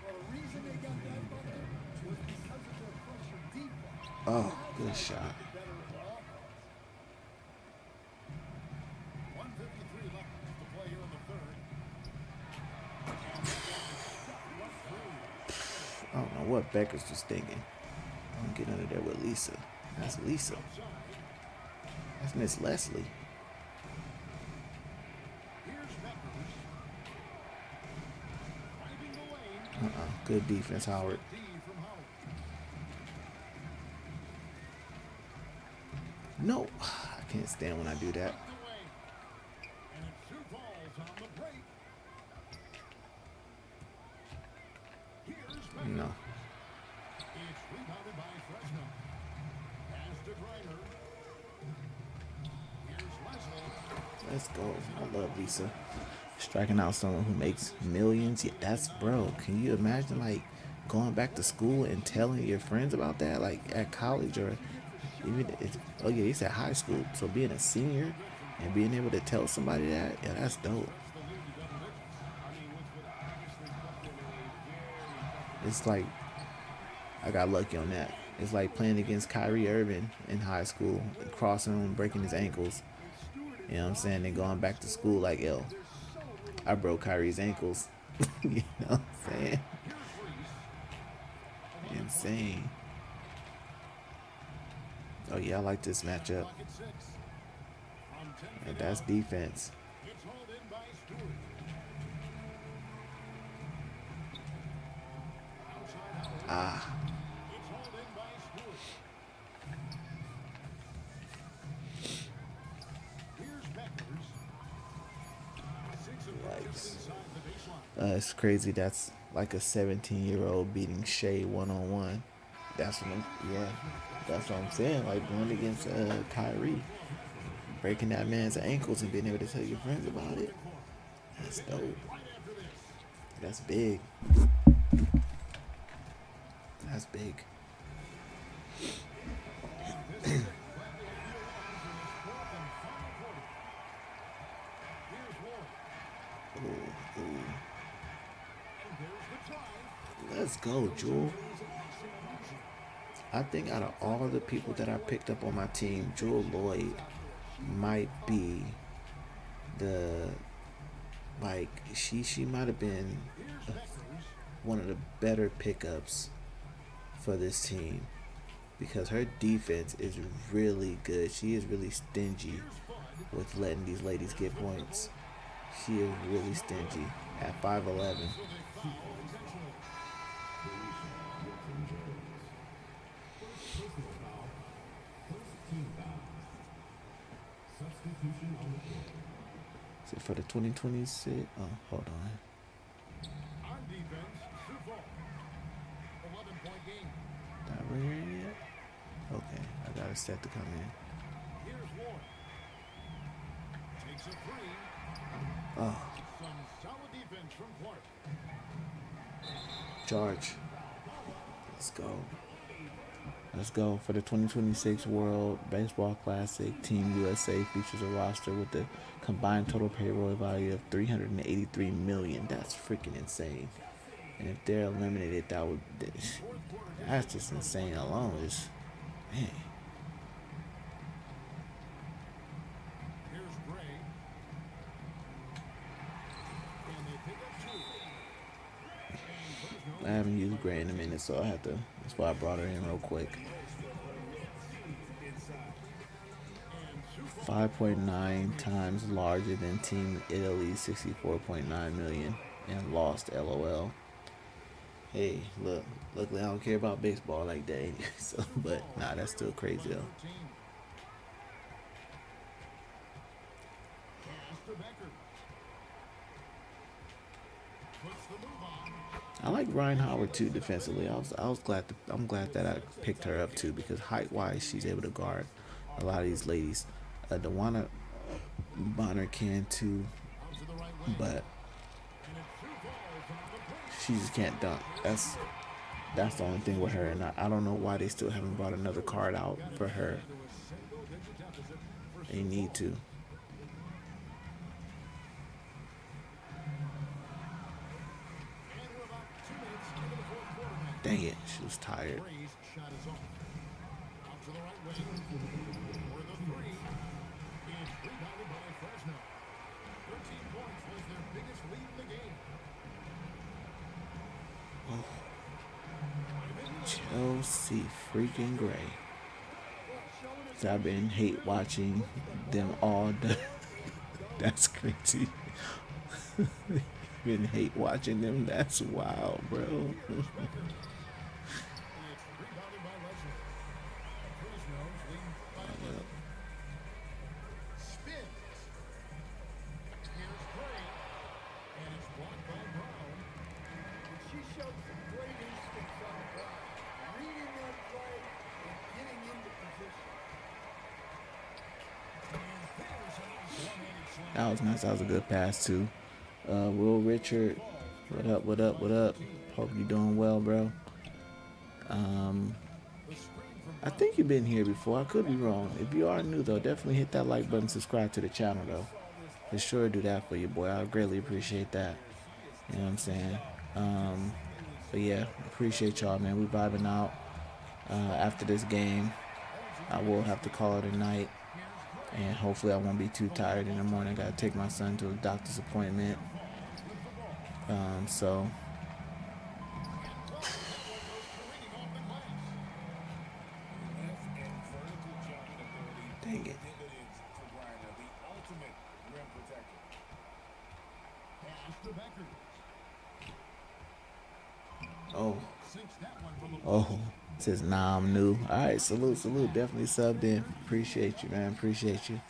Well, the reason they got that bucket was because of their pressure defense. Oh, good shot. Better in the offense. 1:53 left to play here in the third. I don't know what Becker's just thinking. I'm gonna get under there with Lisa. That's Lisa. That's Miss Leslie. Here's Peckers. Finding the lane. Good defense, Howard. D from Howard. No, I can't stand when I do that. The way. And it's Sioux Falls on the break. Here's Peckers. No. It's rebounded by Fresno. Pass to Griner. Here's Leslie. Let's go. I love Lisa. Striking out someone who makes millions. Yeah, that's bro. Can you imagine like going back to school and telling your friends about that? Like at college or even oh yeah, he's at high school. So being a senior and being able to tell somebody that, yeah, that's dope. It's like I got lucky on that. It's like playing against Kyrie Irving in high school, crossing him and breaking his ankles. You know what I'm saying? And going back to school like, yo, I broke Kyrie's ankles. You know what I'm saying? Insane. Oh yeah, I like this matchup. Pocket 6. From 10 And that's defense. It's hauled in by Stewart. Outside Howard. Ah, It's hauled in by Stewart. Here's Peckers. 6 of them just Yikes. inside the baseline. it's crazy. That's like a 17-year-old beating Shea one-on-one. That's what that's what I'm saying. Like going against Kyrie, breaking that man's ankles and being able to tell your friends about it. That's dope. That's big. That's big. Let's go, Jewel. I think out of all the people that I picked up on my team, Jewel Lloyd might be the she might have been one of the better pickups for this team because her defense is really good. She is really stingy with letting these ladies get points. She is really stingy at 5'11". Is it for the 2026? Oh, hold on. On defense, Sioux Falls. 11-point game. Not ready yet? Okay, I got it set to come in. Here's Ward. Takes a three. Oh, Some solid defense from Clark. charge. Let's go. Let's go. For the 2026 World Baseball Classic, Team USA features a roster with a combined total payroll value of $383 million. That's freaking insane. And if they're eliminated, that's just insane alone. Just, man. Here's Gray. And they pick up two. I haven't used Gray in a minute, so I have to. That's why I brought her in real quick. 5.9 times larger than Team Italy's 64.9 million and lost. LOL. Hey, look, luckily I don't care about baseball like that. Anyway, so, but nah, that's still crazy though. I like Ryan Howard too defensively. I'm glad that I picked her up too because height wise she's able to guard a lot of these ladies. Dewana Bonner can too, but she just can't dunk. That's the only thing with her, and I don't know why they still haven't brought another card out for her. They need to. Dang it, she was tired. Chelsea freaking Gray. So I've been hate watching them all day. That's crazy. Been hate watching them. That's wild, bro. She showed some great instincts on the ground, reading that play and getting into position. That was nice. That was a good pass too. Will Richard, what up, what up, what up? Hope you doing well, bro. I think you've been here before. I could be wrong. If you are new though, definitely hit that like button, subscribe to the channel though. For sure do that for you, boy. I greatly appreciate that. You know what I'm saying? But yeah, appreciate y'all, man. We vibing out. After this game, I will have to call it a night. And hopefully I won't be too tired in the morning. I gotta take my son to a doctor's appointment. So dang it. Oh, says nah, I'm new. All right, salute. Definitely subbed in. Appreciate you, man. Appreciate you.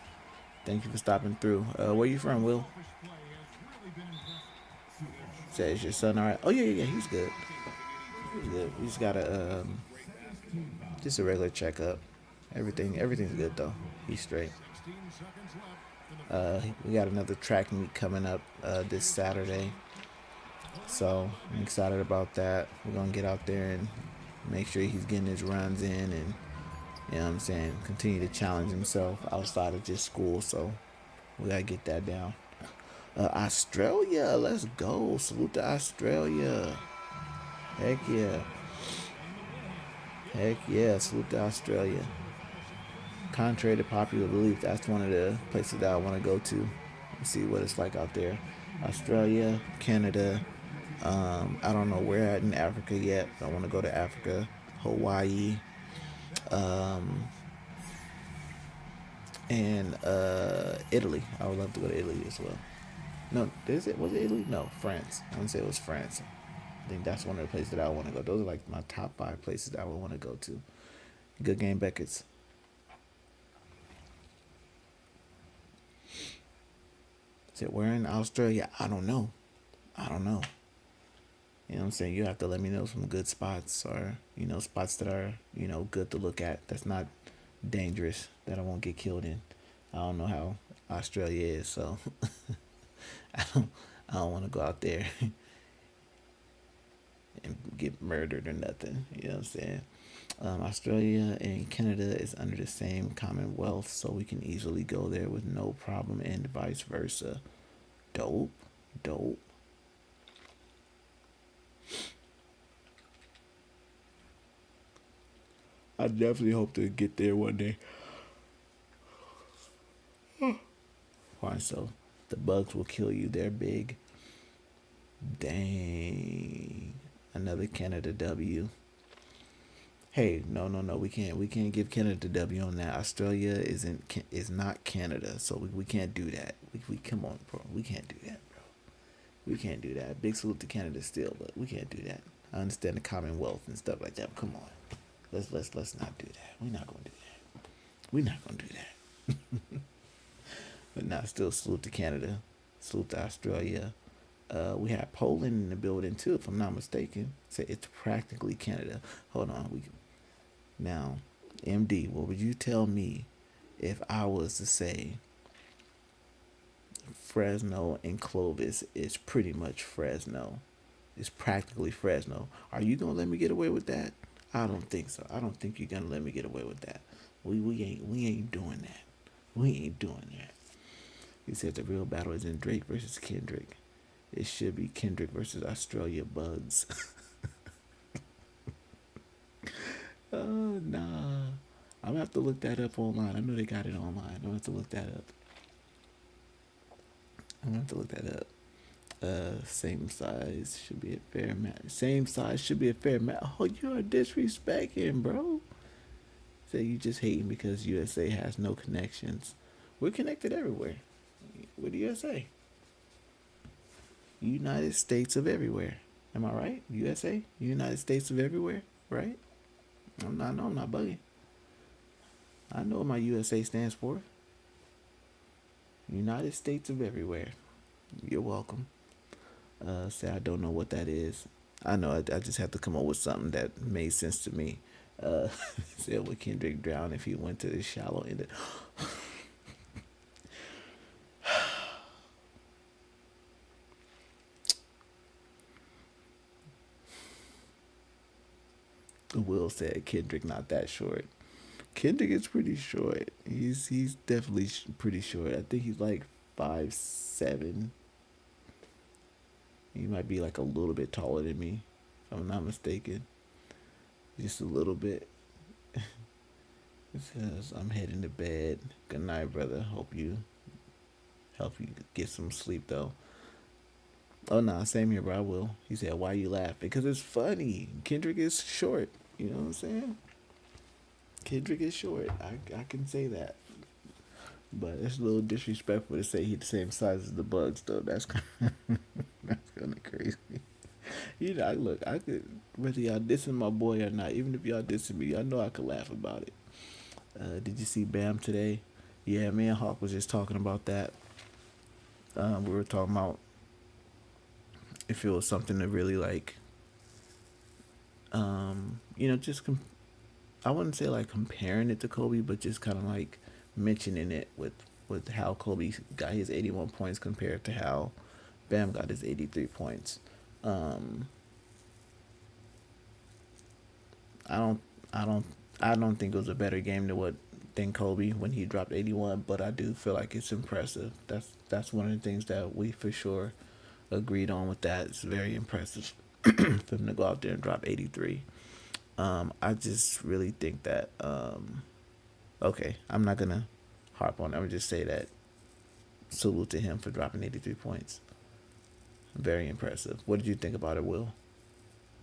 Thank you for stopping through. Where you from, Will? Says your son all right? Oh yeah, he's good. He's good. We just got just a regular checkup. Everything's good though. He's straight. We got another track meet coming up this Saturday. So I'm excited about that. We're gonna get out there and make sure he's getting his runs in, and you know what I'm saying, continue to challenge himself outside of just school. So we gotta get that down. Australia, let's go. Salute to Australia. Heck yeah. Heck yeah, salute to Australia. Contrary to popular belief, that's one of the places that I want to go to and see what it's like out there. Australia, Canada. I don't know where at in Africa yet. I want to go to Africa, Hawaii, and Italy. I would love to go to Italy as well. No, was it Italy? No, France. I want to say it was France. I think that's one of the places that I want to go. Those are like my top 5 places that I would want to go to. Good game, Beckett's. Said, where in Australia? I don't know. You know what I'm saying? You have to let me know some good spots, or, spots that are, good to look at. That's not dangerous, that I won't get killed in. I don't know how Australia is, so I don't want to go out there and get murdered or nothing. You know what I'm saying? Australia and Canada is under the same Commonwealth, so we can easily go there with no problem, and vice versa. Dope. I definitely hope to get there one day. Why so? The bugs will kill you. They're big. Dang. Another Canada W. Hey, no. We can't give Canada W on that. Australia is not Canada, so we can't do that. We come on, bro. We can't do that, bro. We can't do that. Big salute to Canada still, but we can't do that. I understand the Commonwealth and stuff like that. But come on, let's not do that. We're not gonna do that. We're not gonna do that. But now, still salute to Canada, salute to Australia. We have Poland in the building too, if I'm not mistaken. So it's practically Canada. Hold on, now, MD, what would you tell me if I was to say Fresno and Clovis is pretty much Fresno? It's practically Fresno. Are you gonna let me get away with that? I don't think so. I don't think you're gonna let me get away with that. We ain't doing that. We ain't doing that. He said the real battle is in Drake versus Kendrick. It should be Kendrick versus Australia Bugs. Nah. I'm gonna have to look that up online. I know they got it online. I'm gonna have to look that up. Same size should be a fair match. Same size should be a fair match. Oh, you're disrespecting, bro. Say you just hating because USA has no connections. We're connected everywhere. With the USA. United States of everywhere. Am I right? USA? United States of everywhere, right? I'm not bugging. I know what my USA stands for. United States of everywhere. You're welcome. Say I don't know what that is. I know I just have to come up with something that made sense to me. Said would Kendrick drown if he went to the shallow end? Will said Kendrick not that short. Kendrick is pretty short. He's definitely pretty short. I think he's like 5'7". He might be like a little bit taller than me, if I'm not mistaken. Just a little bit. It says I'm heading to bed. Good night, brother. Help you get some sleep though. Oh nah, same here, bro. I will. He said, "Why you laughing?" Because it's funny. Kendrick is short. You know what I'm saying? Kendrick is short. I can say that. But it's a little disrespectful to say he's the same size as the Bugs, though. That's kind of crazy. Look, I could, whether y'all dissing my boy or not, even if y'all dissing me, I know I could laugh about it. Did you see Bam today? Yeah, me and Hawk was just talking about that. We were talking about if it was something to really like, just I wouldn't say like comparing it to Kobe, but just kind of like mentioning it with how Kobe got his 81 points compared to how Bam got his 83 points. I don't I don't I don't think it was a better game than Kobe when he dropped 81, but I do feel like it's impressive. That's one of the things that we for sure agreed on with that. It's very impressive for him to go out there and drop 83. I just really think that okay, I'm not gonna harp on it. I'm gonna just say that salute to him for dropping 83 points. Very impressive. What did you think about it, Will?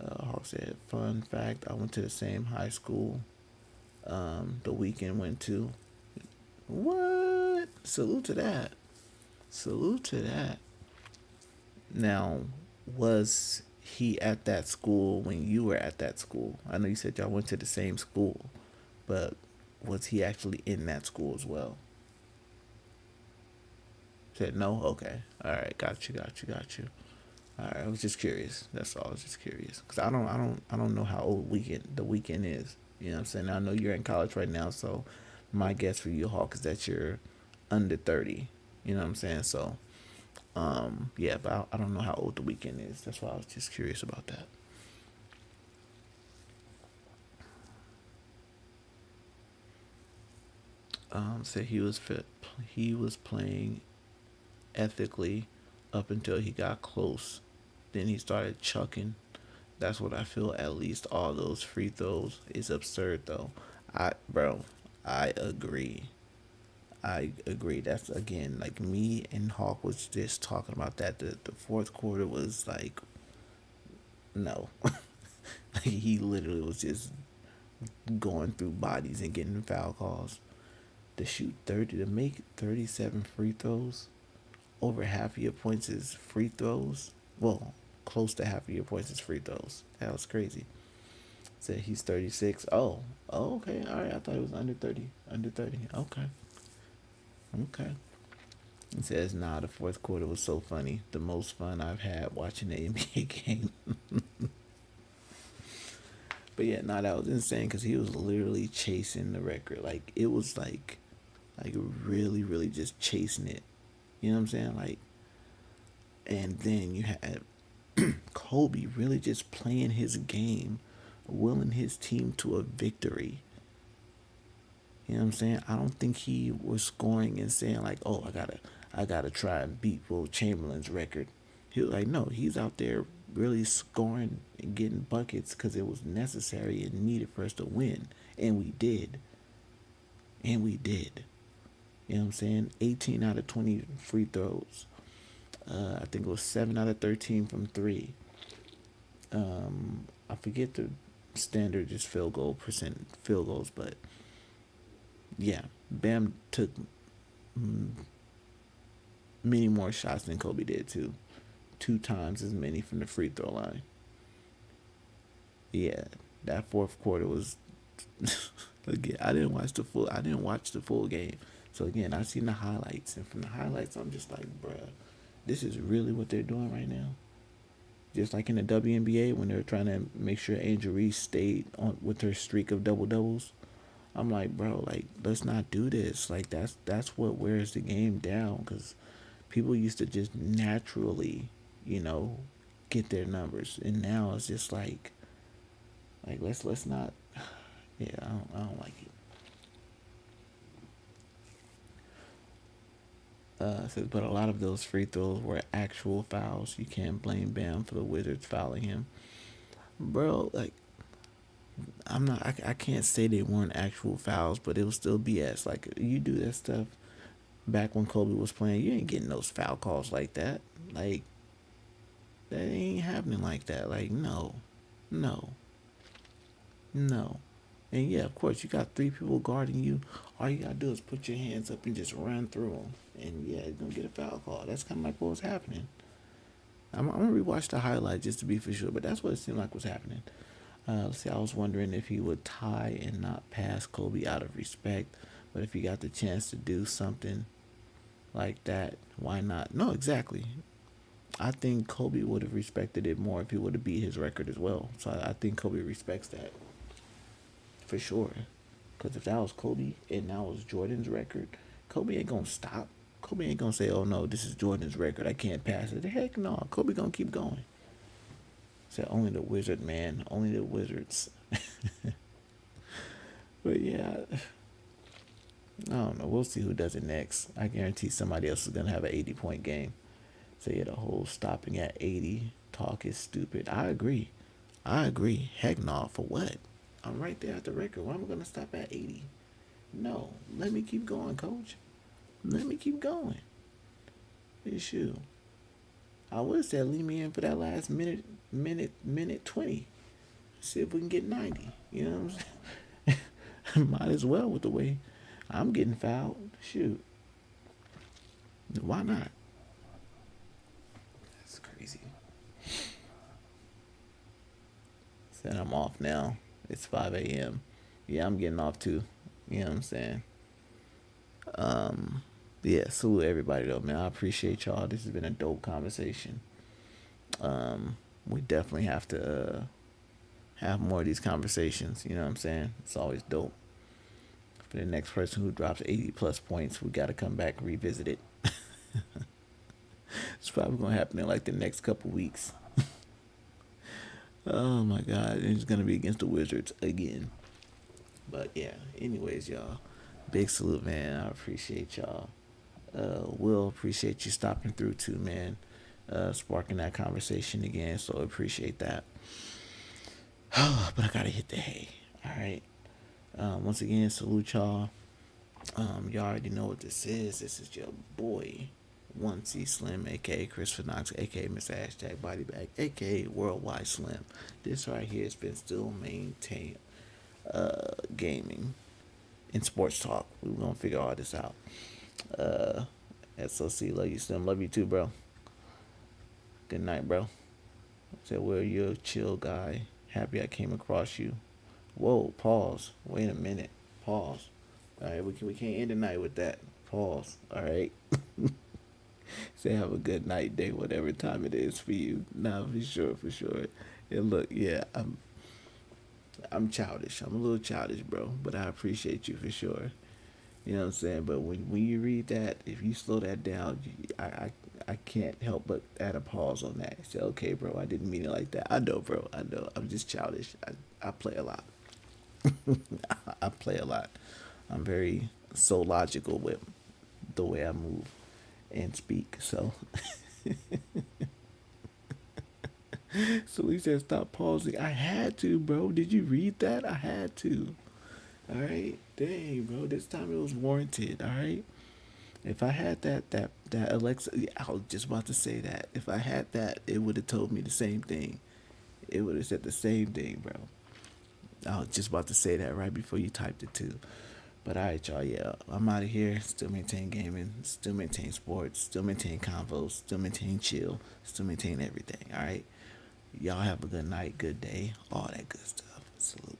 Hawk said, fun fact, I went to the same high school the weekend went to. What? Salute to that. Salute to that. Now, was he at that school when you were at that school? I know you said y'all went to the same school, but was he actually in that school as well? Said no? Okay. All right. Got you. All right. I was just curious. That's all. I was just curious. Because I don't know how old the weekend is. You know what I'm saying? I know you're in college right now, so my guess for you, Hawk, is that you're under 30. You know what I'm saying? So, yeah, but I don't know how old the weekend is. That's why I was just curious about that. Said he was fit. He was playing ethically up until he got close. Then he started chucking. That's what I feel. At least all those free throws is absurd, though. I agree. I agree. That's again like me and Hawk was just talking about that. The fourth quarter was like, no, like he literally was just going through bodies and getting foul calls. To make 37 free throws, over half of your points is free throws. Well, close to half of your points is free throws. That was crazy. Said he's 36. Oh, okay. All right. I thought it was under 30. Under 30. Okay. He says, nah, the fourth quarter was so funny. The most fun I've had watching the NBA game. But yeah, nah, that was insane because he was literally chasing the record. Like, it was like really, really just chasing it. You know what I'm saying? Like, and then you had Kobe really just playing his game, willing his team to a victory. You know what I'm saying? I don't think he was scoring and saying like, "Oh, I gotta try and beat Will Chamberlain's record." He was like, no, he's out there really scoring and getting buckets because it was necessary and needed for us to win, and we did. And we did. You know what I'm saying? 18 out of 20 free throws. I think it was 7 out of 13 from 3. I forget the standard just field goals, but yeah, Bam took many more shots than Kobe did too. 2 times as many from the free throw line. Yeah, that fourth quarter was again. I didn't watch the full game. So again, I seen the highlights, and from the highlights, I'm just like, bruh, this is really what they're doing right now. Just like in the WNBA when they're trying to make sure Angel Reese stayed on with her streak of double doubles. I'm like, bro, like let's not do this. Like that's what wears the game down because people used to just naturally, get their numbers, and now it's just like let's not. Yeah, I don't like it. Says, but a lot of those free throws were actual fouls. You can't blame Bam for the Wizards fouling him, bro. Like, I can't say they weren't actual fouls, but it was still BS. Like, you do that stuff back when Kobe was playing, you ain't getting those foul calls like that. Like, that ain't happening like that. Like, no. And yeah, of course, you got 3 people guarding you. All you gotta do is put your hands up and just run through them. And yeah, you're gonna get a foul call. That's kind of like what was happening. I'm gonna rewatch the highlight just to be for sure, but that's what it seemed like was happening. Let's see, I was wondering if he would tie and not pass Kobe out of respect, but if he got the chance to do something like that, why not? No, exactly. I think Kobe would have respected it more if he would have beat his record as well. So I think Kobe respects that for sure. Because if that was Kobe and that was Jordan's record, Kobe ain't gonna stop. Kobe ain't gonna say, "Oh no, this is Jordan's record. I can't pass it." Heck no, Kobe gonna keep going. Said only the wizard, man. Only the wizards. But yeah, I don't know. We'll see who does it next. I guarantee somebody else is gonna have an 80-point game. So yeah, the whole stopping at 80 talk is stupid. I agree. I agree. Heck no. For what? I'm right there at the record. Why am I gonna stop at 80? No. Let me keep going, coach. Let me keep going. Issue. I would have said leave me in for that last minute 20. See if we can get 90. You know what I'm saying? Might as well with the way I'm getting fouled. Shoot. Why not? That's crazy. Said I'm off now. It's 5 a.m. Yeah, I'm getting off too. You know what I'm saying? Yeah, salute everybody though, man. I appreciate y'all. This has been a dope conversation. We definitely have to have more of these conversations. You know what I'm saying? It's always dope. For the next person who drops 80 plus points, we got to come back and revisit it. It's probably going to happen in like the next couple weeks. Oh my God. It's going to be against the Wizards again. But yeah, anyways, y'all. Big salute, man. I appreciate y'all. Will, appreciate you stopping through too, man. Sparking that conversation again. So appreciate that. But I gotta hit the hay. All right. Once again, salute y'all. Y'all already know what this is. This is your boy, 1C Slim, aka Christopher Knox, aka Mr. Hashtag Body Bag, aka Worldwide Slim. This right here has been Still Maintain Gaming and Sports Talk. We're gonna figure all this out. SOC, love you, Slim. Love you too, bro. Good night, bro. Said, well, you're a chill guy. Happy I came across you. Whoa, pause. Wait a minute. Pause. All right, we can't end the night with that. Pause. All right. Say have a good night, day, whatever time it is for you. Nah, for sure. And look, yeah, I'm childish. I'm a little childish, bro, but I appreciate you for sure. You know what I'm saying? But when you read that, if you slow that down, I can't help but add a pause on that. Say, okay, bro, I didn't mean it like that. I know, bro. I know. I'm just childish. I play a lot. I play a lot. I'm very so logical with the way I move and speak. So, so he said, stop pausing. I had to, bro. Did you read that? I had to. All right. Dang, bro. This time it was warranted. All right. If I had that Alexa, I was just about to say that. If I had that, it would have told me the same thing. It would have said the same thing, bro. I was just about to say that right before you typed it too. But all right, y'all. Yeah, I'm out of here. Still maintain gaming. Still maintain sports. Still maintain convos. Still maintain chill. Still maintain everything. All right. Y'all have a good night, good day, all that good stuff. Salute.